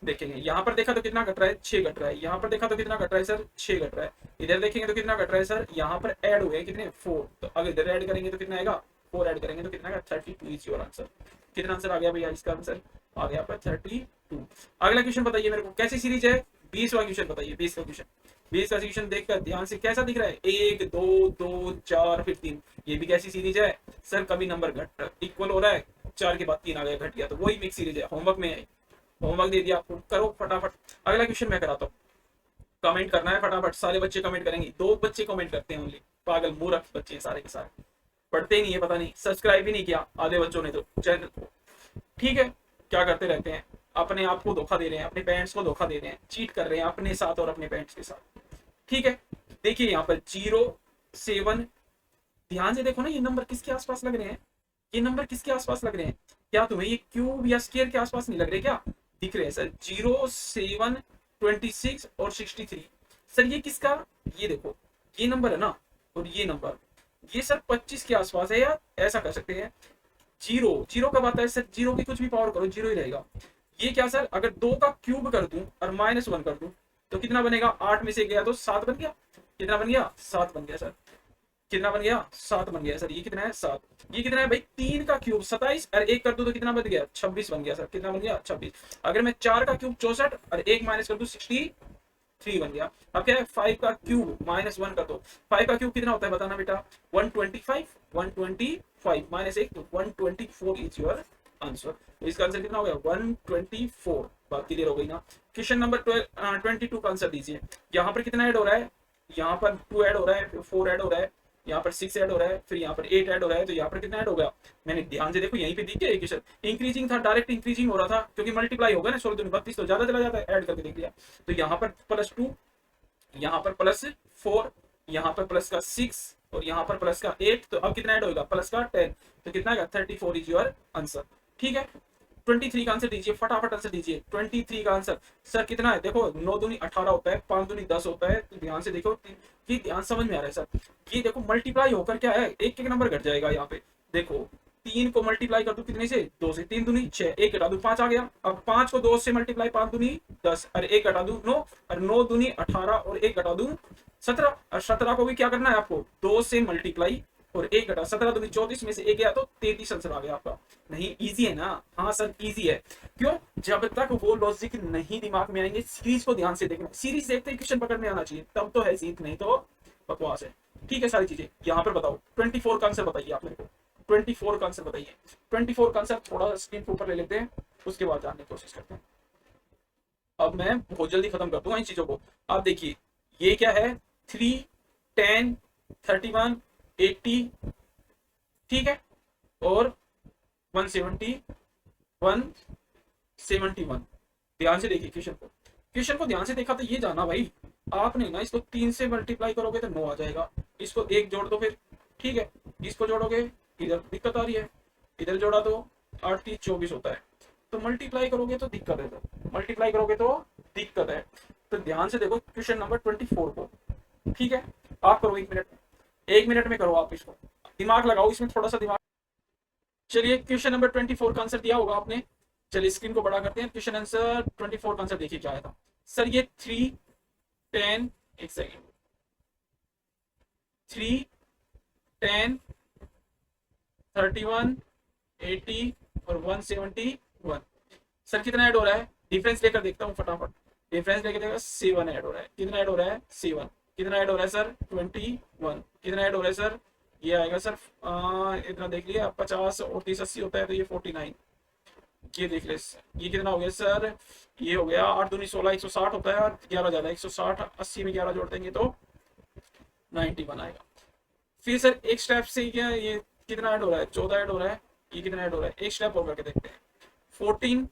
देखेंगे। यहाँ पर देखा तो कितना घट रहा है? 6 घट रहा है। यहाँ पर देखा तो कितना घट रहा है सर? 6 घट रहा है। इधर देखेंगे तो कितना घट रहा है सर? यहाँ पर ऐड हुए कितने? 4। तो अगर इधर ऐड करेंगे तो कितना आएगा? 4 ऐड करेंगे तो कितना आएगा? 32 इज योर आंसर। कितना आंसर आ गया भैया? इसका आंसर आ गया आपका 32। अगला क्वेश्चन बताइए मेरे को, कैसी सीरीज है? 20वां क्वेश्चन बताइए, 20 का क्वेश्चन। 20 का क्वेश्चन देखकर ध्यान से, कैसा दिख रहा है? 1, 2, 2, 4 फिर 3। ये भी कैसी सीरीज है सर? कभी नंबर घट इक्वल हो रहा है, 4 के बाद 3 आ गया, घट गया, तो वही मिक्स सीरीज है। होमवर्क में है, होमवर्क दे दिया आपको, करो फटाफट। अगला क्वेश्चन मैं कराता हूँ, कमेंट करना है फटाफट, सारे बच्चे कमेंट करेंगे। 2 बच्चे कमेंट करते हैं ओनली, पागल मूर्ख बच्चे सारे के सारे, पढ़ते ही नहीं है, पता नहीं, सब्सक्राइब ही नहीं किया आधे बच्चों ने तो चैनल को, ठीक है। क्या करते रहते हैं, अपने आप को धोखा दे रहे हैं, अपने पेरेंट्स को धोखा दे रहे हैं, चीट कर रहे हैं अपने साथ और अपने पेरेंट्स के साथ, ठीक है। देखिए यहाँ पर 0, 7, ध्यान से देखो ना, ये नंबर किसके आसपास लग रहे हैं? ये नंबर किसके आसपास लग रहे हैं? क्या तुम्हें ये क्यूब या स्क्वायर के आसपास नहीं लग रहे? क्या दिख रहे हैं सर? 0, 7, 26 और 63। सर ये किसका? ये देखो, ये नंबर है ना, और ये नंबर, ये सर 25 के आसपास है यार, ऐसा कर सकते हैं। 0 कब आता है सर? 0 की कुछ भी पावर करो 0 ही रहेगा। ये क्या सर? अगर 2 का क्यूब कर दूं और -1 कर दूं तो कितना बनेगा? 8 में से गया तो 7 बन गया। कितना बन गया? 7 बन गया सर। कितना बन गया? 7 बन गया सर। ये कितना है? 7। ये कितना है भाई? 3 का क्यूब 27 और 1 कर दूं तो कितना बन गया? 26 बन गया सर। कितना बन गया? 26। अगर मैं 4 का क्यूब 64 और 1 माइनस कर दूं 63 बन गया। अब क्या है? 5 का क्यूब -1 कर दो। 5 का क्यूब कितना होता है बताना बेटा? 125। 125 माइनस 1 तो 124 इज योर आंसर। तो इसका आंसर कितना हो गया? 124। बात क्लियर हो गई ना? क्वेश्चन नंबर 22 का आंसर दीजिए। यहाँ पर कितना ऐड हो रहा है? यहाँ पर 2 ऐड हो रहा है, फिर 4 ऐड हो रहा है, यहाँ पर 6 ऐड हो रहा है, फिर यहाँ पर 8 ऐड हो रहा है, तो यहाँ पर कितना ऐड हो गया? मैंने ध्यान से देखो यहीं पे दिख गया क्वेश्चन, इंक्रीजिंग था, डायरेक्ट इंक्रीजिंग हो रहा था, क्योंकि मल्टीप्लाई होगा ना, 16 32 तो ज्यादा चला जाता है, ऐड करके देख लिया। तो यहाँ पर +2, यहाँ पर +4, यहाँ पर प्लस का 6 और यहाँ पर प्लस का 8, तो अब कितना ऐड होगा? प्लस का 10, तो कितना आएगा? 34 इज योर आंसर, ठीक है। 23 का आंसर दीजिए, फटाफट आंसर दीजिए। 23 का आंसर सर कितना है? देखो 9 दूनी 18 होता है, 5 दूनी 10 होता है। तो ध्यान से देखो, ये ध्यान समझ में आ रहा है सर? ये देखो मल्टीप्लाई होकर क्या है, एक एक नंबर घट जाएगा यहाँ पे। देखो 3 को मल्टीप्लाई कर दूं कितने से? 2 से, 3 दूनी 6, 1 घटा दूं 5 आ गया। अब 5 को 2 से मल्टीप्लाई, 5 दूनी 10, और 1 घटा दूं 9, और 9 दूनी 18, और 1 घटा दूं 17। और 17 को भी क्या करना है आपको? 2 से मल्टीप्लाई और 1 घटा, 17 दूनी 34 में से 1 गया तो 33 आंसर आ गया आपका। नहीं इजी है ना? हाँ सर इजी है। क्यों? जब तक वो लॉजिक नहीं दिमाग में आएंगे, सीरीज को ध्यान से देखना, सीरीज देखते ही क्वेश्चन पकड़ में आना चाहिए, तब तो है सीख, नहीं तो बकवास है। ठीक है, सारी चीजें यहाँ पर बताओ। 24 का आंसर बताइए आप मेरे को, 24 का आंसर बताइए। 24 का आंसर थोड़ा स्क्रीन के ऊपर ले लेते हैं, उसके बाद जानने की कोशिश करते हैं। अब मैं बहुत जल्दी खत्म कर दूंगा इन चीजों को। आप देखिए ये क्या है? 3, 10, 31, 80, ठीक है, और 170, 171। ध्यान से देखिए क्वेश्चन को, क्वेश्चन को ध्यान से देखा तो ये जाना भाई, आपने ना इसको 3 से मल्टीप्लाई करोगे तो 9 आ जाएगा। इसको 1 जोड़ दो फिर, ठीक है, इसको जोड़ोगे, इधर दिक्कत आ रही है, इधर जोड़ा तो 8 3 24 होता है। तो मल्टीप्लाई करोगे तो दिक्कत है, तो मल्टीप्लाई करोगे तो दिक्कत है। तो ध्यान से देखो क्वेश्चन नंबर 24 को, ठीक है, आप करो 1 मिनट, 1 मिनट में करो आप इसको, दिमाग लगाओ इसमें थोड़ा सा दिमाग। चलिए क्वेश्चन नंबर 24 का आंसर दिया होगा आपने। चलिए स्क्रीन को बड़ा करते हैं। क्वेश्चन आंसर 24 का आंसर देखिए क्या आया था सर। ये 3, 10, एक सेकेंड, 3, 10, 31, 80 और 171। सर कितना ऐड हो रहा है? डिफरेंस लेकर देखता हूँ फटाफट, डिफरेंस लेकर देखा 7 ऐड हो रहा है। कितना ऐड हो रहा है? 7। कितना ऐड हो रहा है सर? 21। कितना ऐड हो रहा है सर? ये आएगा सर इतना देख लिया, 50 और 30 80 होता है तो ये 49। ये देख ले, ये कितना हो गया सर? ये हो गया 8 दूनी 16, 160 होता है, और 11 ज्यादा 160, 80 में 11 जोड़ देंगे तो 91 आएगा। फिर सर एक स्टेप से क्या ये कितना ऐड हो रहा है? 14 ऐड हो रहा है। ये कितना ऐड हो रहा है? एक स्टेप और करके देखते हैं। 14,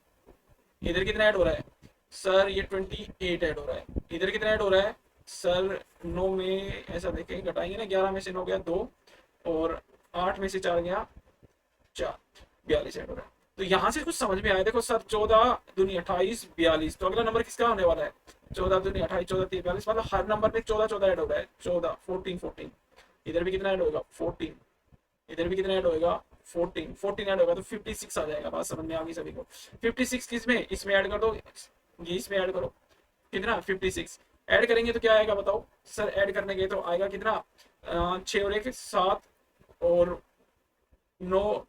इधर कितना ऐड हो रहा है सर? ये 28 ऐड हो रहा है। इधर कितना ऐड हो रहा है सर? 9 में ऐसा देखेंगे, घटाएंगे ना, 11 में से 9 गया 2, और 8 में से 4 गया 4, 42 ऐड हो रहा है। तो यहाँ से कुछ समझ में आया। देखो सर 14 दूनी 28, 42, तो अगला नंबर किसका होने वाला है? 14 दूनी 28, 14 3 42, मतलब हर नंबर में 14 14 ऐड हो रहा है। 14, 14 14, इधर भी कितना ऐड होगा? 14, इधर भी कितना ऐड होगा? 14 14 ऐड होगा तो 56 आ जाएगा। बात समझ में आ गई सभी को? 56 किसमें? इसमें ऐड कर दो, ये इसमें ऐड करो, कितना? 56 ऐड करेंगे तो क्या आएगा बताओ सर? ऐड करने के तो आएगा कितना? 6 और 1 7 और 9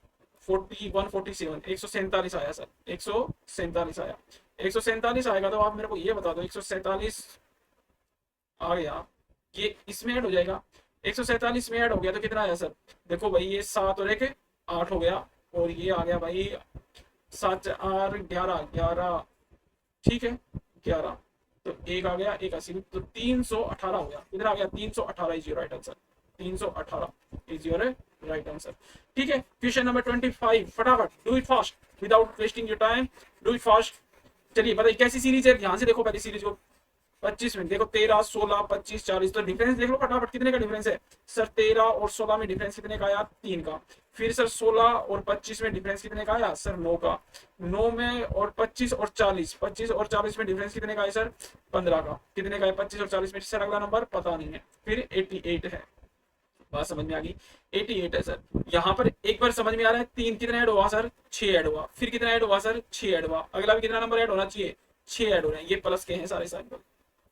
40 147, 147 आया सर, 147 आया। 147 आएगा तो आप मेरे को ये बता दो, 147 आ गया, ये इसमें ऐड हो जाएगा। 147 में ऐड हो गया तो कितना आया सर? देखो भाई ये 7 और 1 8 हो गया, और ये आ गया भाई 7 और 11 11, ठीक है 11, तो 1 आ गया 1 80, तो 318 हो गया। इधर आ गया 318 is your right answer. 318 is your right answer. ठीक है, क्वेश्चन नंबर 25, फटाफट do it fast without wasting your time, do it fast. चलिए बताइए कैसी सीरीज है? ध्यान से देखो पहली सीरीज को। 25 में देखो 13 16 25 40, तो डिफरेंस देख लो फटाफट, कितने का डिफरेंस है सर? 13 और 16 में डिफरेंस कितने का आया? 3 का। फिर सर 16 और 25 में डिफरेंस कितने का आया सर? 9 का। 9 में और 25 और 40, 25 और 40 में डिफरेंस कितने का है सर? 15 का। कितने का है 25 और 40 में सर? अगला नंबर पता नहीं है। फिर 88 है। बात समझ में आ गई? 88 है सर। यहाँ पर एक बार समझ में आ रहा है, 3 कितना ऐड हुआ सर? 6 ऐड हुआ। फिर कितना ऐड हुआ सर? 6 ऐड हुआ। अगला भी कितना नंबर ऐड होना चाहिए? 6 ऐड हो रहे हैं, ये प्लस के हैं सारे सारे,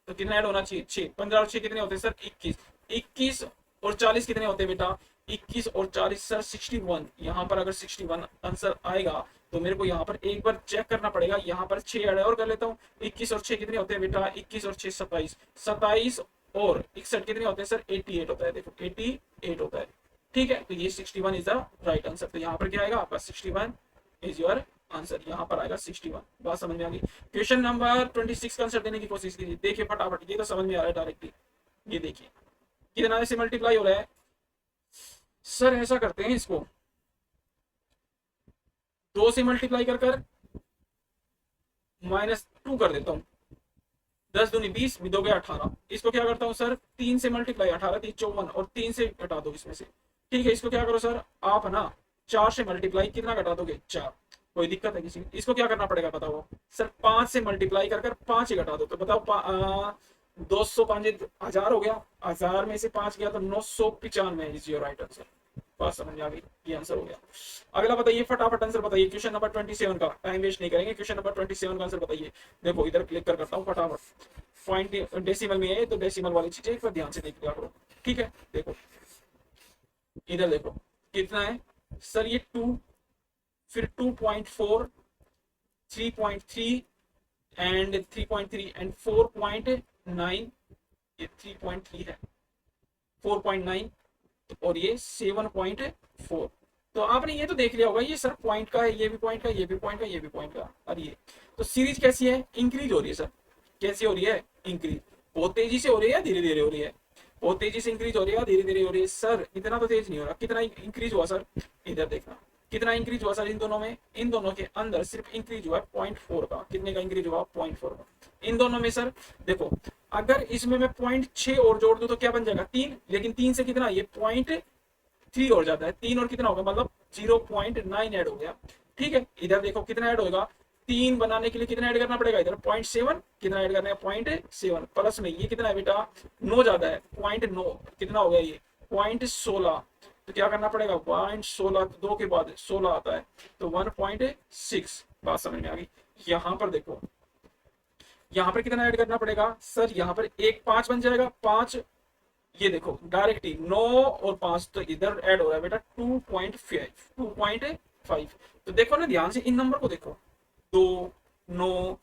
तो कितना ऐड होना चाहिए? 6। 15 और 6 कितने होते हैं सर? 21। 21 और 40 कितने होते हैं बेटा? 21 और 40 सर 61। यहाँ पर अगर 61 आंसर आएगा तो मेरे को यहाँ पर एक बार चेक करना पड़ेगा। यहाँ पर 6 ऐड और कर लेता हूँ। 21 और 6 कितने होते हैं बेटा? 21 और 6 27। 27 और 61 कितने होते हैं सर? 88 होता है। देखो 88 होता है। ठीक है, तो ये 61 इज द राइट आंसर। तो यहाँ पर क्या आएगा आपका? 61 इज योर आंसर। यहाँ पर आएगा 61। बात समझ में आ गई? क्वेश्चन नंबर 26 का आंसर देने की कोशिश कीजिए। देखिए फटाफट, ये तो समझ में आ रहा है डायरेक्टली। ये देखिए कितना ऐसे मल्टीप्लाई हो रहा है सर? ऐसा करते हैं, इसको 2 से मल्टीप्लाई कर कर -2 कर देता हूँ। 10 दूनी 20, दो गया 18। इसको क्या करता हूँ सर? 3 से मल्टीप्लाई, 18 3 54, और 3 से घटा दो इसमें से। ठीक है, इसको क्या करो सर आप ना, 4 से मल्टीप्लाई, कितना घटा दोगे? 4। कोई दिक्कत है किसी को? इसको क्या करना पड़ेगा बताओ सर, 5 से मल्टीप्लाई कर कर 5 ही घटा दो, तो बताओ 205 हजार हो गया, हजार में से 5 गया तो 995 इज योर राइट आंसर। बात समझ में आ गई, ये आंसर हो गया। अगला बताइए, फटाफट आंसर बताइए, क्वेश्चन नंबर 27 का, टाइम वेस्ट नहीं करेंगे, क्वेश्चन नंबर 27 का आंसर बताइए। देखो इधर क्लिक कर करता हूँ फटाफट, पॉइंट डेसिमल में है तो डेसिमल वाली चीजें एक बार ध्यान से देख लिया करो, ठीक है। देखो इधर देखो कितना है सर, ये 2, फिर 2.4, 3.3 एंड 3.3 एंड 4.9, ये 3.3 है, 4.9 और ये 7.4। तो आपने ये तो देख लिया होगा, ये सर पॉइंट का है, ये भी पॉइंट का, ये भी पॉइंट का, ये भी पॉइंट का, और ये तो सीरीज कैसी है, इंक्रीज हो रही है सर। कैसी हो रही है, इंक्रीज। बहुत तेजी से हो रही है या धीरे धीरे हो रही है? बहुत तेजी से इंक्रीज हो रही है, धीरे धीरे हो रही है सर। इतना तो तेज नहीं हो रहा, कितना इंक्रीज हुआ सर, इधर देखना कितना इंक्रीज हुआ सर इन दोनों में, इन दोनों के अंदर सिर्फ इंक्रीज हुआ है 0.4 का। कितने का इंक्रीज हुआ, 0.4 का इन दोनों में सर। देखो अगर इसमें मैं 0.6 और जोड़ दूं तो क्या बन जाएगा, 3, लेकिन 3 से कितना, ये 0.3 और जाता है, 3 और कितना होगा, मतलब 0.9 ऐड हो गया, ठीक है। इधर देखो कितना ऐड होगा, 3 बनाने के लिए कितना ऐड करना पड़ेगा, इधर 0.7, कितना ऐड करना है, 0.7 प्लस में ये कितना है बेटा, 9 ज्यादा है, 0.9 कितना हो गया, ये 0.16, तो क्या करना पड़ेगा, 0.16, 2 के बाद 16 आता है तो 1.6। बात समझ में आ गई। यहाँ पर देखो, यहाँ पर कितना ऐड करना पड़ेगा सर, यहाँ पर एक 5 बन जाएगा, 5, ये देखो डायरेक्ट ही 9 और 5, तो इधर ऐड हो रहा है बेटा 2.5। तो देखो ना ध्यान से इन नंबर को देखो, 2, 9,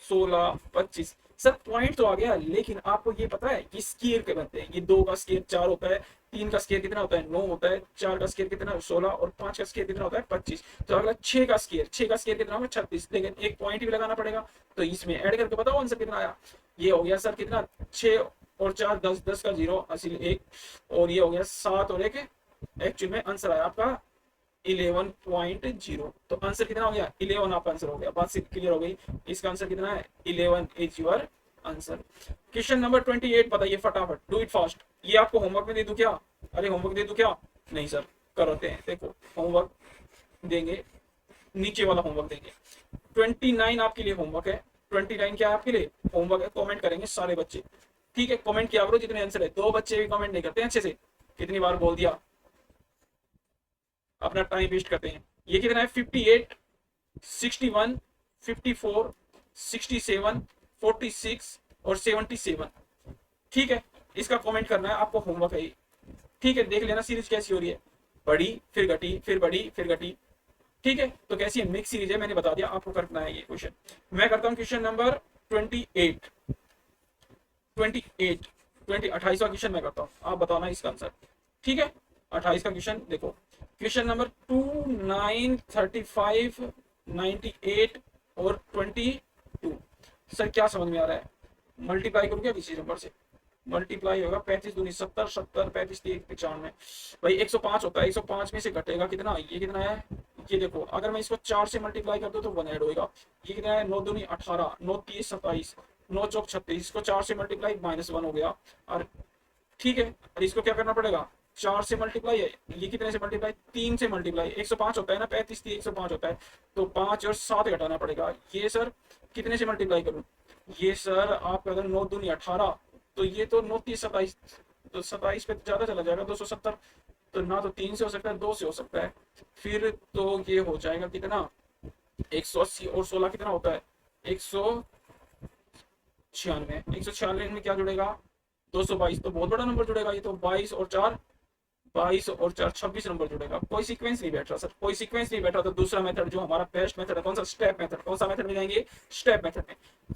16, 25 सर, पॉइंट तो आ गया, लेकिन आपको ये पता है ये स्केयर के बनते हैं, ये 2 का स्केयर 4 होता है, 3 का स्केयर कितना होता है, 9 होता है, 4 का स्केयर कितना है, 16, और 5 का स्केयर कितना होता है, 25। तो अगला 6 का स्केयर, 6 का स्केयर कितना होगा, 36, लेकिन एक पॉइंट भी लगाना पड़ेगा, तो इसमें ऐड करके बताओ आंसर कितना आया। ये हो गया सर कितना, 6 और 4 10, 10 का 0 हासिल 1, और ये हो गया 7 और 1, एक्चुअल में आंसर आया आपका 11.0। तो आंसर कितना हो गया, 11 आपका आंसर हो गया। बात से क्लियर हो गई, इसका आंसर कितना है, 11 is your answer. Question number 28 बताइए फटाफट, डू इट फास्ट। ये आपको होमवर्क में दे दूं क्या, अरे होमवर्क दे दूं क्या, नहीं सर करते हैं। देखो होमवर्क देंगे, नीचे वाला होमवर्क देंगे, 29 आपके लिए होमवर्क है, 29 क्या है आपके लिए होमवर्क है। कमेंट करेंगे सारे बच्चे, ठीक है, कमेंट किया करो जितने आंसर है। 2 बच्चे भी कमेंट नहीं करते अच्छे से, कितनी बार बोल दिया, अपना टाइम वेस्ट करते हैं। ये कितना है, 58, 61, 54, 67, 46 और 77, ठीक है। इसका कमेंट करना है आपको, होमवर्क है ये, ठीक है। देख लेना सीरीज कैसी हो रही है, बड़ी फिर घटी फिर बड़ी फिर घटी, ठीक है। तो कैसी है, मिक्स सीरीज है, मैंने बता दिया आपको करना है ये क्वेश्चन। मैं करता हूँ क्वेश्चन नंबर 28, 28वां क्वेश्चन मैं करता हूँ, आप बताना इसका आंसर, ठीक है। 28 का क्वेश्चन देखो, क्वेश्चन नंबर 2, 9, 35, 98 और 22। सर क्या समझ में आ रहा है, मल्टीप्लाई करूँ क्या किसी नंबर से, मल्टीप्लाई होगा 35 दूनी 70, 70 35 3 95 भाई 105 होता है, 105 में से घटेगा कितना, ये कितना है, ये देखो अगर मैं इसको 4 से मल्टीप्लाई कर दूं तो 1 ऐड होगा। ये कितना है, 9 दूनी 18, 9 30 27, 9 चौक 36, इसको 4 से मल्टीप्लाई -1 हो गया, और ठीक है। और इसको क्या करना पड़ेगा, 4 से मल्टीप्लाई है, ये कितने से मल्टीप्लाई, 3 से मल्टीप्लाई, 105 होता है ना, 35 3 105 होता है, तो 5 और 7 घटाना पड़ेगा। ये सर कितने से मल्टीप्लाई करूं, ये सर आपका अगर 9 दूनी 18, तो ये तो 9 30 27, तो 27 पे ज्यादा चला जाएगा, 270, तो ना तो 3 से हो सकता है, 2 से हो सकता है, फिर तो ये हो जाएगा कितना, 180 और 16 कितना होता है, 196, 196 में क्या जुड़ेगा, 222, तो बहुत बड़ा नंबर जुड़ेगा ये तो, 22 और 4 26 नंबर जुड़ेगा। कोई सीक्वेंस नहीं बैठ रहा सर, कोई सीक्वेंस नहीं बैठ रहा। तो दूसरा मेथड जो हमारा बेस्ट मेथड है, कौन सा, स्टेप मेथड। कौन सा मेथड में जाएंगे, स्टेप मेथड में।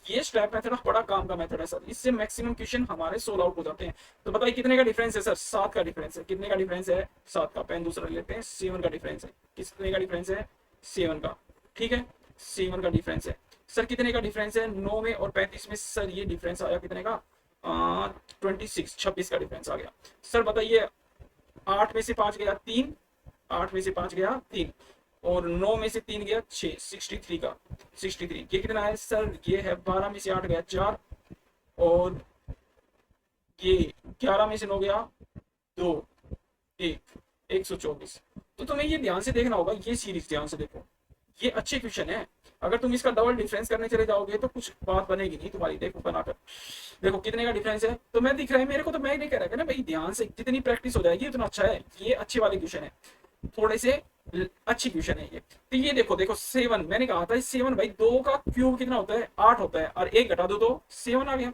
ये स्टेप मेथड बड़ा काम का मेथड है सर, इससे मैक्सिमम क्वेश्चन हमारे सोल्व आउट हो जाते हैं। तो बताइए कितने का डिफरेंस है सर, 7 का डिफरेंस है। कितने का डिफरेंस है, 7 का। पेन दूसरा लेते हैं, 7 का डिफरेंस है। कितने का डिफरेंस है, 7 का, ठीक है, 7 का डिफरेंस है। सर कितने का डिफरेंस है, 9 में और 35 में। सर ये डिफरेंस आया कितने का, 26 का डिफरेंस आ गया। सर बताइए 8 में से 5 गया 3, 8 में से 5 गया 3, और 9 में से 3 गया 6, 63 का 63। ये कितना है सर, ये है 12 में से 8 गया 4, और ये 11 में से 9 गया 2, 1, 124। तो तुम्हें ये ध्यान से देखना होगा, ये सीरीज ध्यान से देखो, ये अच्छी क्वेश्चन है। अगर तुम इसका डबल डिफरेंस करने चले जाओगे तो कुछ बात बनेगी नहीं तुम्हारी। देखो बनाकर देखो कितने का डिफरेंस है, तो मैं दिख रहा है मेरे को, तो मैं नहीं कह रहा ना भाई, ध्यान से जितनी प्रैक्टिस हो जाएगी उतना अच्छा है। ये अच्छी वाली क्वेश्चन है, थोड़े से अच्छी क्वेश्चन है ये। तो ये देखो देखो 7, मैंने कहा था 7 भाई, 2 का क्यूब कितना होता है 8 होता है, और 1 घटा दो तो 7 आ गया।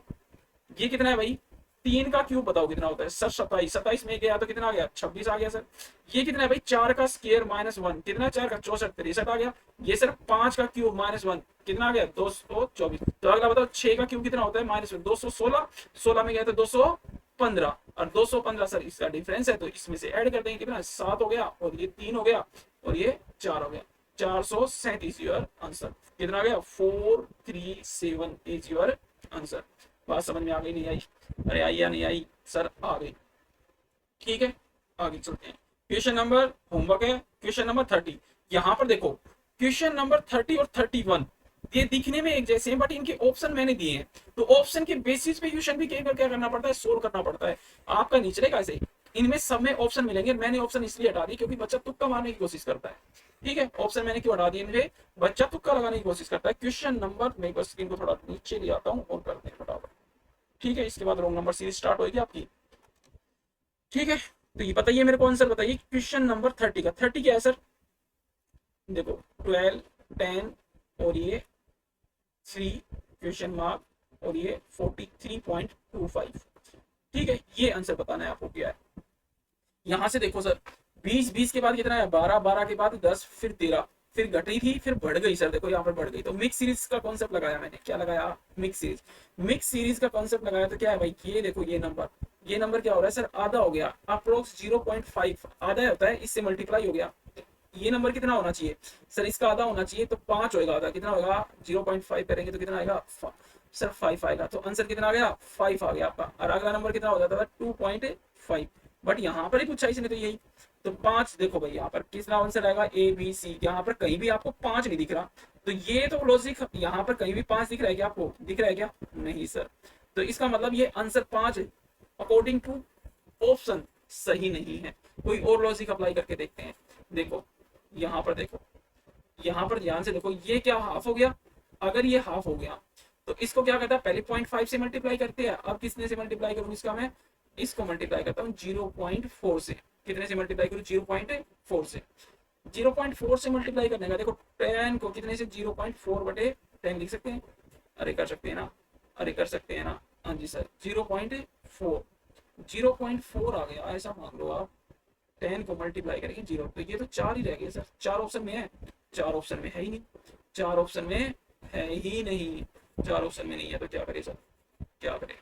ये कितना है भाई, 3 का क्यूब बताओ कितना होता है सर, 27, 27 में गया तो कितना आ गया 26 आ गया सर। ये कितना है भाई, 4 का स्केयर -1 कितना, 4 का 64, 63 आ गया। ये सर 5 का क्यूब -1 कितना आ गया 224। तो अगला बताओ 6 का क्यूब कितना होता है -1 216, 16 में गया तो 215, और 215 सर इसका डिफरेंस है, तो इसमें से ऐड कर देंगे कितना 7 हो गया, और ये 3 हो गया, और ये 4 हो गया, 437 योर आंसर। कितना आ गया 437 इज योर आंसर। बात समझ में आ गई नहीं आई? अरे आई या नहीं आई सर? आ गई। ठीक है आगे चलते हैं। क्वेश्चन नंबर होमवर्क है क्वेश्चन नंबर 30। यहाँ पर देखो क्वेश्चन नंबर 30 और 31 ये दिखने में एक जैसे हैं, बट इनके ऑप्शन मैंने दिए हैं, तो ऑप्शन के बेसिस पे क्वेश्चन भी कई बार क्या करना पड़ता है, सोल्व करना पड़ता है। आपका नहीं चलेगा ऐसे, इनमें सब में ऑप्शन मिलेंगे। मैंने ऑप्शन इसलिए हटा दी क्योंकि बच्चा तुक्का मारने की कोशिश करता है। ठीक है, ऑप्शन मैंने क्यों हटा दिए, इनमें बच्चा तुक्का लगाने की कोशिश करता है। क्वेश्चन नंबर, मैं बस स्क्रीन को थोड़ा नीचे ले आता हूँ और करते हैं फटाफट। ठीक है, इसके बाद रोंग नंबर सीरीज स्टार्ट होगी आपकी। ठीक है, तो ये बताइए मेरे को आंसर बताइए क्वेश्चन नंबर 30 का। 30 क्या है सर, देखो 12, 10 और ये 3 क्वेश्चन मार्क और ये 43.25। ठीक है, ये आंसर बताना है आपको क्या है। यहां से देखो सर 20, 20 के बाद कितना है 12, 12 के बाद 10, फिर 13, फिर घटी थी फिर बढ़ गई सर। देखो यहाँ पर बढ़ गई, तो मिक्स सीरीज का कॉन्सेप्ट लगाया मैंने। क्या लगाया, मिक्स सीरीज। मिक्स सीरीज का कॉन्सेप्ट लगाया तो क्या है भाई, ये देखो ये नंबर क्या हो रहा है सर, आधा हो गया, अप्रोक्स 0.5 आधा होता है, इससे मल्टीप्लाई हो गया। ये नंबर कितना होना चाहिए सर, इसका आधा होना चाहिए, तो 5 होगा आधा, कितना होगा 0.5 करेंगे तो कितना आएगा सर 5 आएगा। तो आंसर कितना आ गया 5 आ गया आपका। और अगला नंबर कितना हो जाता था 2.5, बट यहाँ पर ही पूछा इसने तो यही, तो 5। देखो भाई यहाँ पर किसका आंसर आएगा ए बी सी, यहाँ पर कहीं भी आपको 5 नहीं दिख रहा, तो ये तो लॉजिक, यहाँ पर कहीं भी 5 दिख रहा है क्या आपको, दिख रहा है क्या, नहीं सर। तो इसका मतलब ये आंसर 5 अकॉर्डिंग टू ऑप्शन सही नहीं है। कोई और लॉजिक अप्लाई करके देखते हैं। देखो यहाँ पर देखो, यहाँ पर ध्यान से देखो, ये क्या हाफ हो गया, अगर ये हाफ हो गया तो इसको क्या करता है, पहले 0.5 से मल्टीप्लाई करते हैं। अब किसने से मल्टीप्लाई करूँ इसका, मैं इसको मल्टीप्लाई करता हूँ 0.4 से। कितने से मल्टीप्लाई करूँ 0.4 से। 0.4 से मल्टीप्लाई करने का, देखो 10 को कितने से 0.4 बटे 10 लिख सकते हैं, अरे कर सकते हैं ना, अरे कर सकते हैं ना, हाँ जी सर 0.4, 0.4 आ गया, ऐसा मान लो आप। 10 को मल्टीप्लाई करेंगे 0, तो ये तो 4 ही रह गए सर। 4 ऑप्शन में है, 4 ऑप्शन में है ही नहीं, 4 ऑप्शन में है ही नहीं, 4 ऑप्शन में नहीं है, तो क्या करे सर, क्या करे,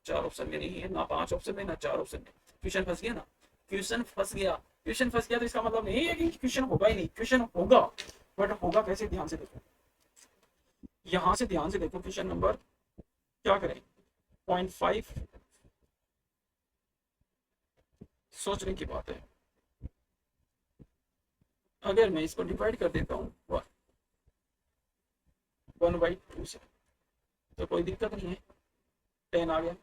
4 ऑप्शन में नहीं है ना, 5 ऑप्शन में ना 4 ऑप्शन में। क्वेश्चन फंस गया ना, क्वेश्चन फंस गया, क्वेश्चन फंस गया, तो इसका मतलब नहीं है कि क्वेश्चन होगा ही नहीं, क्वेश्चन होगा, बट होगा कैसे, ध्यान से देखो, यहां से ध्यान से देखो। क्वेश्चन नंबर क्या करें 0.5, सोचने की बात है। अगर मैं इसको डिवाइड कर देता हूँ 1/2 से, तो कोई दिक्कत नहीं है, 10 आ गया,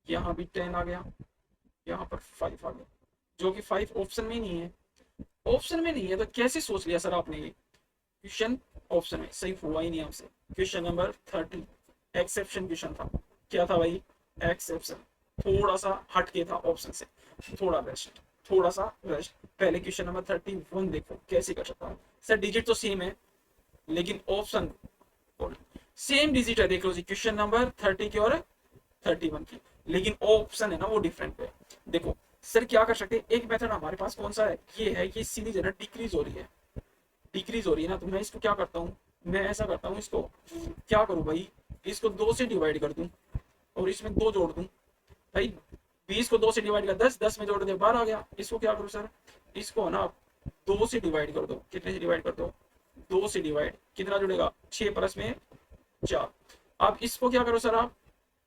यहाँ भी 10 आ गया, यहाँ पर 5 आ गया, जो कि 5 ऑप्शन में नहीं है। ऑप्शन में नहीं है तो कैसे सोच लिया सर आपने ये क्वेश्चन ऑप्शन में, सही हुआ ही नहीं हमसे। क्वेश्चन नंबर 30 एक्सेप्शन क्वेश्चन था। क्या था भाई, एक्सेप्शन, थोड़ा सा हटके था ऑप्शन से, थोड़ा बेस्ट, थोड़ा सा बेस्ट। पहले क्वेश्चन नंबर 31 देखो कैसे कर सकता हूँ सर, डिजिट तो सेम है लेकिन ऑप्शन सेम डिजिट है। देख लो जी, क्वेश्चन नंबर 30 की और 31 की, लेकिन ऑप्शन है ना वो डिफरेंट है। देखो सर क्या कर सकते हैं, एक मेथड हमारे पास कौन सा है, ये है कि सीरीज है ना डिक्रीज हो रही है, डिक्रीज हो रही है ना, तो मैं इसको क्या करता हूँ, मैं ऐसा करता हूँ, इसको क्या करूँ भाई, इसको 2 से डिवाइड कर दूं और इसमें 2 जोड़ दूं। भाई 20 को 2 से डिवाइड कर 10, 10 में जोड़ दे 12 आ गया। इसको क्या करूँ सर, इसको ना 2 से डिवाइड कर दो, कितने से डिवाइड कर दो 2 से डिवाइड, कितना जुड़ेगा 6 प्लस में 4। अब इसको क्या करो सर, आप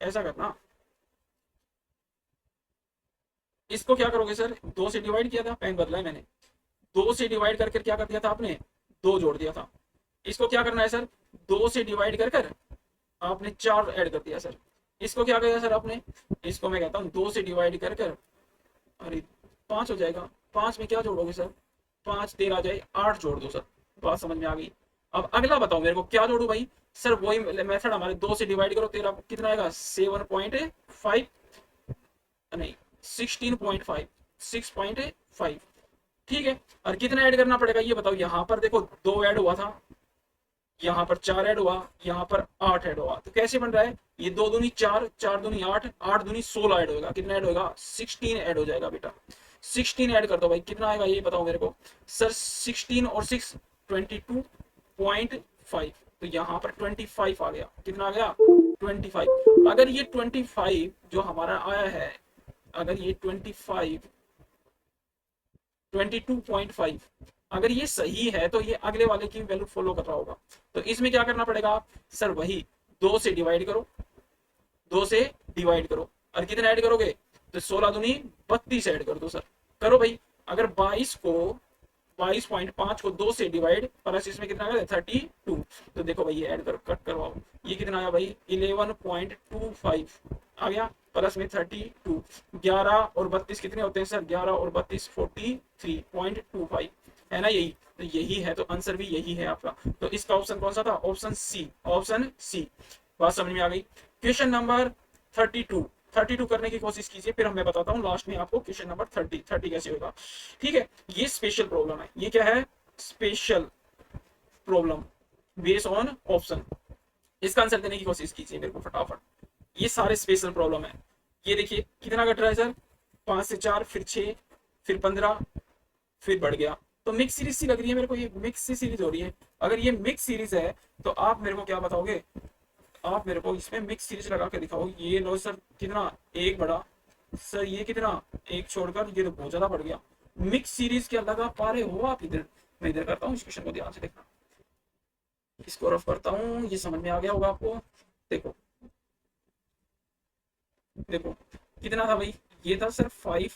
ऐसा करना, इसको क्या करोगे सर, 2 से डिवाइड किया था, पेन बदला है मैंने, 2 से डिवाइड करके क्या कर दिया था आपने, 2 जोड़ दिया था। इसको क्या करना है सर, 2 से डिवाइड कर कर आपने 4 ऐड कर दिया सर। इसको क्या किया सर आपने, इसको मैं कहता हूँ 2 से डिवाइड कर कर, अरे 5 हो जाएगा, 5 में क्या जोड़ोगे सर, 5 13 आ जाए, 8 जोड़ दो सर, बात समझ में आ गई। अब अगला बताओ मेरे को क्या जोड़ू भाई। सर वही मेथड हमारे, 2 से डिवाइड करो, तेरा कितना आएगा 7.5, नहीं 16.5, 6.5। ठीक है, और कितना ऐड करना पड़ेगा ये बताओ। यहाँ पर देखो 2 ऐड हुआ था, यहाँ पर 4 ऐड हुआ, यहाँ पर 8 ऐड हुआ, तो कैसे बन रहा है ये 2 दूनी 4, 4 दूनी 8, 8 दूनी 16 ऐड होगा। कितना ऐड होगा 16 ऐड हो जाएगा बेटा। 16 ऐड कर दो भाई, कितना आएगा ये बताओ मेरे को। सर 16 और 6 22.5, तो यहाँ पर 25 आ गया। कितना आ गया 25। अगर ये 25 जो हमारा आया है, अगर ये 22.5 अगर ये सही है तो ये अगले वाले की वैल्यू फॉलो कर रहा होगा। तो इसमें क्या करना पड़ेगा सर, वही 2 से डिवाइड करो, 2 से डिवाइड करो, और कितना ऐड करोगे तो 16 दूनी 32 ऐड कर दो सर। करो भाई, अगर 22.5 को 2 से डिवाइड प्लस इसमें कितना आ गया 32, तो देखो भाई ये ऐड करो, कट करवाओ, ये कितना आया भाई 11.25 आ गया, प्लस में 32, 11 और 32 कितने होते हैं सर, 11 और 32 43.25 है ना, यही तो यही है, तो आंसर भी यही है आपका। तो इसका ऑप्शन कौन सा था, ऑप्शन सी, ऑप्शन सी। बात समझ में आ गई। क्वेश्चन नंबर 32 करने की कोशिश कीजिए, फिर मैं बताता हूँ लास्ट में आपको क्वेश्चन नंबर 30 कैसे होगा। ठीक है, ये स्पेशल प्रॉब्लम है, ये क्या है special problem based on option. इसका आंसर देने की कोशिश कीजिए मेरे को फटाफट। ये सारे स्पेशल प्रॉब्लम है। ये देखिए कितना कट रहा है सर, 5 से 4, फिर 6, फिर 15, फिर बढ़ गया। तो मिक्स सीरीज सी लग रही है मेरे को, ये मिक्स सीरीज हो रही है। अगर ये मिक्स सीरीज है तो आप मेरे को क्या बताओगे, आप मेरे को इसमें मिक्स सीरीज लगा के दिखाओ। ये लो सर, कितना एक बढ़ा सर, ये कितना एक छोड़कर, ये तो बहुत ज्यादा बढ़ गया। मिक्स सीरीज क्या लगा पा रहे हो आप इधर, मैं इधर करता हूँ, इस क्वेश्चन को ध्यान से देखना, इसको रफ करता हूँ, ये समझ में आ गया होगा आपको। देखो देखो कितना था भाई, ये था सर 5,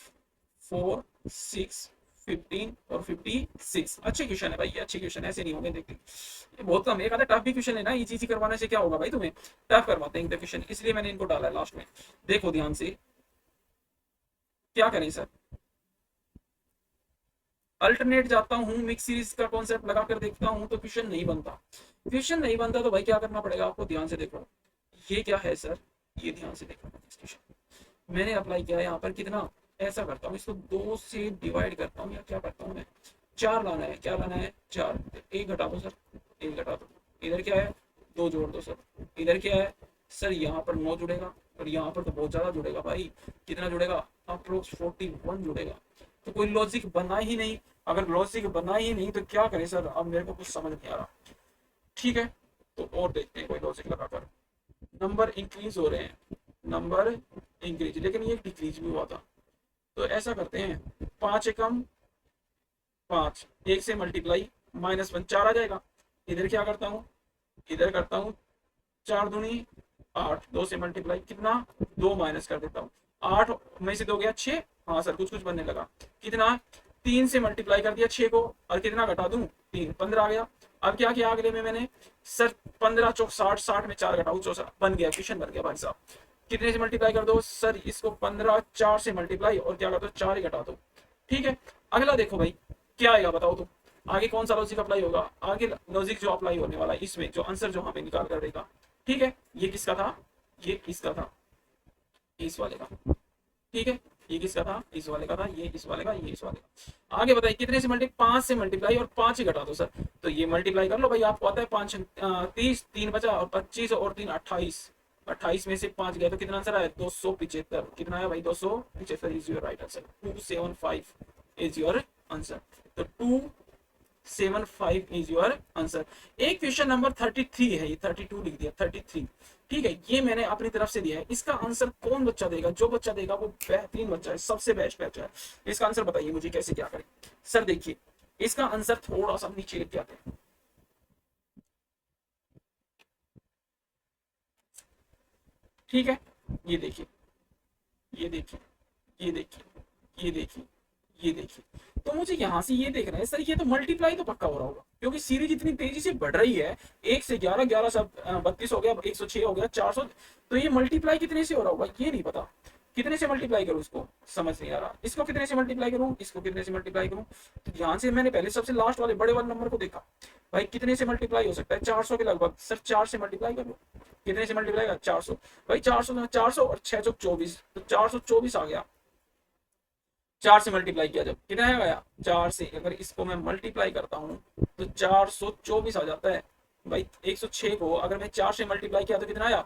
4, 6, 15 और 56। अच्छे क्वेश्चन है भाई, ये अच्छे क्वेश्चन ऐसे नहीं होंगे, देखते ये बहुत कम। एक आधा टफ भी क्वेश्चन है ना, इजी इजी करवाने से क्या होगा भाई, तुम्हें टफ करवाते हैं क्वेश्चन, इसलिए मैंने इनको डाला है लास्ट में। देखो ध्यान से, क्या करें सर, अल्टरनेट जाता हूँ, मिक्स सीरीज का कॉन्सेप्ट लगा कर देखता हूँ तो क्वेश्चन नहीं बनता। क्वेश्चन नहीं बनता तो भाई क्या करना पड़ेगा आपको, ध्यान से देखो। ये क्या है सर, ये ध्यान से देखो, मैंने अप्लाई किया यहाँ पर, कितना ऐसा करता हूँ, इसको 2 से डिवाइड करता हूँ, या क्या करता हूँ मैं, 4 लाना है, क्या लाना है 4, 1 घटा दो सर, 1 घटा दो, इधर क्या है 2 जोड़ दो सर, इधर क्या है सर, यहाँ पर 9 जुड़ेगा, और यहाँ पर तो बहुत ज्यादा जुड़ेगा भाई, कितना जुड़ेगा अप्रोक्स 41 जुड़ेगा। तो कोई लॉजिक बना ही नहीं। अगर लॉजिक बना ही नहीं तो क्या करें सर, अब मेरे को कुछ समझ नहीं आ रहा। ठीक है, तो और देखते हैं कोई लॉजिक लगाकर। नंबर इंक्रीज हो रहे हैं, नंबर इंक्रीज, लेकिन ये डिक्रीज भी हुआ था। तो ऐसा करते हैं, 5 एकम 5, 1 से मल्टीप्लाई -1 4 आ जाएगा। इधर क्या करता हूँ, इधर करता हूँ 4 दूनी 8, 2 से मल्टीप्लाई कितना 2 माइनस कर देता हूँ, 8 में से 2 गया 6, हाँ सर कुछ कुछ बनने लगा, कितना 3 से मल्टीप्लाई कर दिया 6 को, और कितना घटा दूं 3, 15 आ गया। अब क्या किया अगले में मैंने सर, 15 चौक 60, 60 में 4 घटाऊ 64, बन गया क्वेश्चन, बन गया भाई साहब। कितने से मल्टीप्लाई कर दो सर, इसको 15 4 से मल्टीप्लाई, और क्या कर दो 4 ही घटा दो। ठीक है, अगला देखो भाई क्या आएगा बताओ तो, आगे कौन सा लॉजिक अप्लाई होगा, आगे लॉजिक जो अप्लाई होने वाला है इसमें जो आंसर जो हमें निकाल कर देगा। ठीक है, ये किसका था, ये किसका था, इस वाले का। ठीक है, ये किसका था, इस वाले का था, ये इस वाले का, ये इस वाले का। आगे बताइए कितने से 5 से मल्टीप्लाई, और 5 ही घटा दो सर, तो ये मल्टीप्लाई कर लो भाई, आपको आता है 5 30, 3 बचा, और 25 और 3 28, 28 में से 5 गया तो कितना आंसर आया 275। कितना आया भाई 275 is your right answer, 275 is your answer. तो 275 इज योर आंसर। एक क्वेश्चन नंबर 33 है, ये 32 लिख दिया 33। ठीक है, ये मैंने अपनी तरफ से दिया है, इसका आंसर कौन बच्चा देगा, जो बच्चा देगा वो बेहतरीन बच्चा है, सबसे बेस्ट बच्चा है। इसका आंसर बताइए मुझे कैसे क्या करें सर। देखिए इसका आंसर थोड़ा सा नीचे लिख के आते हैं। ठीक है, ये देखिए, ये देखिए, ये देखिए, ये देखिए, ये देखिए, तो मुझे यहां से ये देखना है सर, ये तो मल्टीप्लाई तो पक्का हो रहा होगा, क्योंकि सीरीज इतनी तेजी से बढ़ रही है, 1 से 11, 11 से 32 हो गया, 106 हो गया, 400, तो ये मल्टीप्लाई कितने से हो रहा होगा ये नहीं पता। कितने से मल्टीप्लाई करूँ इसको, समझ नहीं आ रहा। इसको कितने से मल्टीप्लाई करूँ, इसको कितने से मल्टीप्लाई करूँ। तो ध्यान से मैंने पहले सबसे लास्ट वाले बड़े वाले नंबर को देखा, भाई कितने से मल्टीप्लाई हो सकता है, 400 के लगभग। सर 4 से मल्टीप्लाई कर लो, कितने से मल्टीप्लाई कर, 400। भाई 400 400 और 6 24, तो 424 आ गया। 4 से मल्टीप्लाई किया जब कितना आया, 4 से अगर इसको मैं मल्टीप्लाई करता हूँ तो 424 आ जाता है। भाई 106 को अगर मैं 4 से मल्टीप्लाई किया तो कितना आया,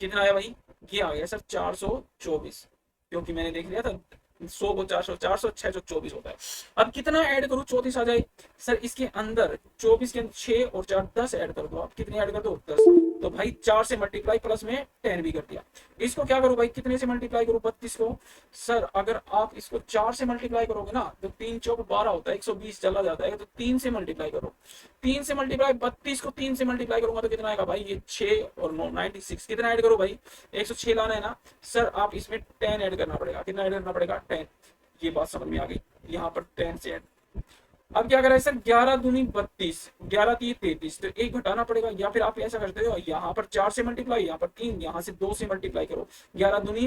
कितना आया भाई, ये आ गया सर 424, क्योंकि मैंने देख लिया था 100 को 400, 400 624 होता है। अब कितना ऐड करूं 34 आ जाए। सर इसके अंदर 24 के अंदर 6 और 4 10 ऐड कर दो, आप कितने ऐड कर दो 10। तो भाई 4 से मल्टीप्लाई प्लस में 10 भी कर दिया। इसको क्या करूं भाई, कितने से मल्टीप्लाई करूं 32 को। सर अगर आप इसको 4 से मल्टीप्लाई करोगे ना तो 3 चौक 12 होता है, 120 चला जाता है, तो 3 से मल्टीप्लाई करो। 3 से मल्टीप्लाई 32 को 3 से मल्टीप्लाई करूंगा तो कितना आएगा भाई, ये 6 और 9 96, कितना ऐड करो भाई 106 लाना है ना। सर आप इसमें 10 ऐड करना पड़ेगा, कितना ऐड करना पड़ेगा 10। ये बात समझ में आ गई, यहाँ पर 10 से ऐड। अब क्या करें सर, 11 दूनी 32, 11 3 33, तो एक घटाना पड़ेगा, या फिर आप ऐसा करते हो यहाँ पर 4 से मल्टीप्लाई, यहाँ पर 3, यहाँ से 2 से मल्टीप्लाई करो। 11 दूनी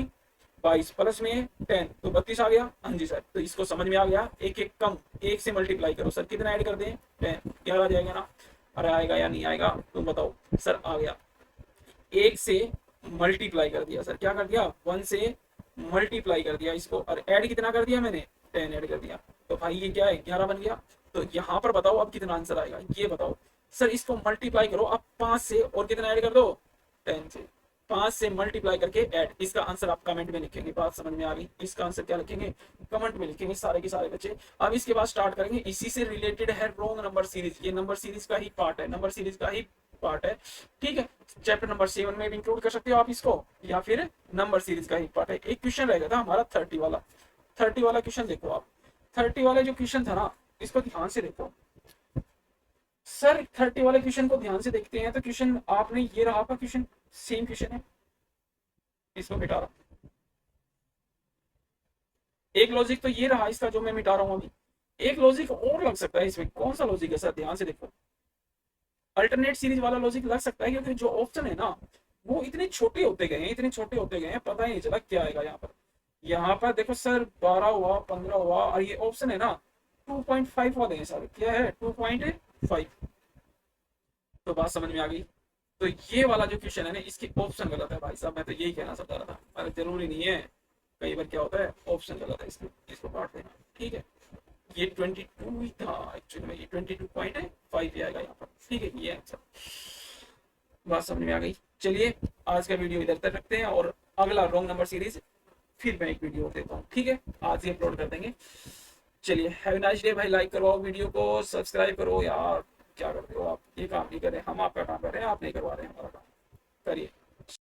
22 प्लस में 10, तो 32 आ गया। हाँ जी सर, तो इसको समझ में आ गया। एक एक कम, एक से मल्टीप्लाई करो। सर कितना ऐड कर दें 10, 11 आ जाएगा ना। अरे आएगा या नहीं आएगा तुम बताओ। सर आ गया, एक से मल्टीप्लाई कर दिया। सर क्या कर दिया, 1 से मल्टीप्लाई कर दिया इसको, और ऐड कितना कर दिया मैंने, 10 ऐड कर दिया। तो भाई ये क्या है, 11 बन गया। तो यहाँ पर बताओ अब कितना आंसर आएगा, ये बताओ। सर इसको मल्टीप्लाई करो आप 5 से, और कितना ऐड कर दो 10 से। 5 से मल्टीप्लाई करके ऐड, इसका आंसर आप कमेंट में लिखेंगे। बात समझ में आ गई, इसका आंसर क्या लिखेंगे, कमेंट में लिखेंगे सारे के सारे बच्चे। अब इसके बाद स्टार्ट करेंगे, इसी से रिलेटेड है रॉन्ग नंबर सीरीज। ये नंबर सीरीज का ही पार्ट है, नंबर सीरीज का ही पार्ट है, ठीक है। चैप्टर नंबर 7 में भी इंक्लूड कर सकते हो आप इसको, या फिर नंबर सीरीज का ही पार्ट है। एक क्वेश्चन रहेगा था हमारा 30 वाला, 30 वाला क्वेश्चन देखो आप। 30 वाला जो क्वेश्चन था ना, इसको ध्यान से देखो। सर 30 वाले क्वेश्चन को ध्यान से देखते हैं तो क्वेश्चन आपने ये रहा, आपका क्वेश्चन सेम क्वेश्चन है, इसको मिटा रहा हूं। एक लॉजिक तो ये रहा इसका जो मैं मिटा रहा हूं अभी, एक लॉजिक और लग सकता है इसमें। कौन सा लॉजिक है सर, ध्यान से देखो। अल्टरनेट सीरीज वाला लॉजिक लग सकता है, क्योंकि जो ऑप्शन है ना वो इतने छोटे होते गए हैं, इतने छोटे होते गए हैं, पता ही नहीं चला क्या आएगा यहाँ पर। यहाँ पर देखो सर 12 हुआ, 15 हुआ, और ये ऑप्शन है ना 2.5 वाले हैं सर, क्या है 2.5। तो बात समझ में आ गई। तो ये वाला जो क्वेश्चन है ना, इसके ऑप्शन गलत है भाई साहब, मैं तो यही कहना चाहता रहा था। अरे जरूरी नहीं है, कई बार क्या होता है ऑप्शन गलत है, इसको काट देना, ठीक है। ये 22 ही था एक्चुअली में, ये 22.5 आएगा यहाँ पर, ठीक है। ये आंसर, बात समझ में आ गई। चलिए आज का वीडियो इधर तक रखते हैं, और अगला रॉन्ग नंबर सीरीज फिर मैं एक वीडियो देता हूँ, ठीक है, आज ही अपलोड कर देंगे। चलिए हैव अ नाइस डे भाई, लाइक करो वीडियो को, सब्सक्राइब करो यार, क्या करते हो आप, ये काम नहीं करें हम, आपका काम कर रहे हैं, आप नहीं करवा रहे हैं हमारा काम, करिए।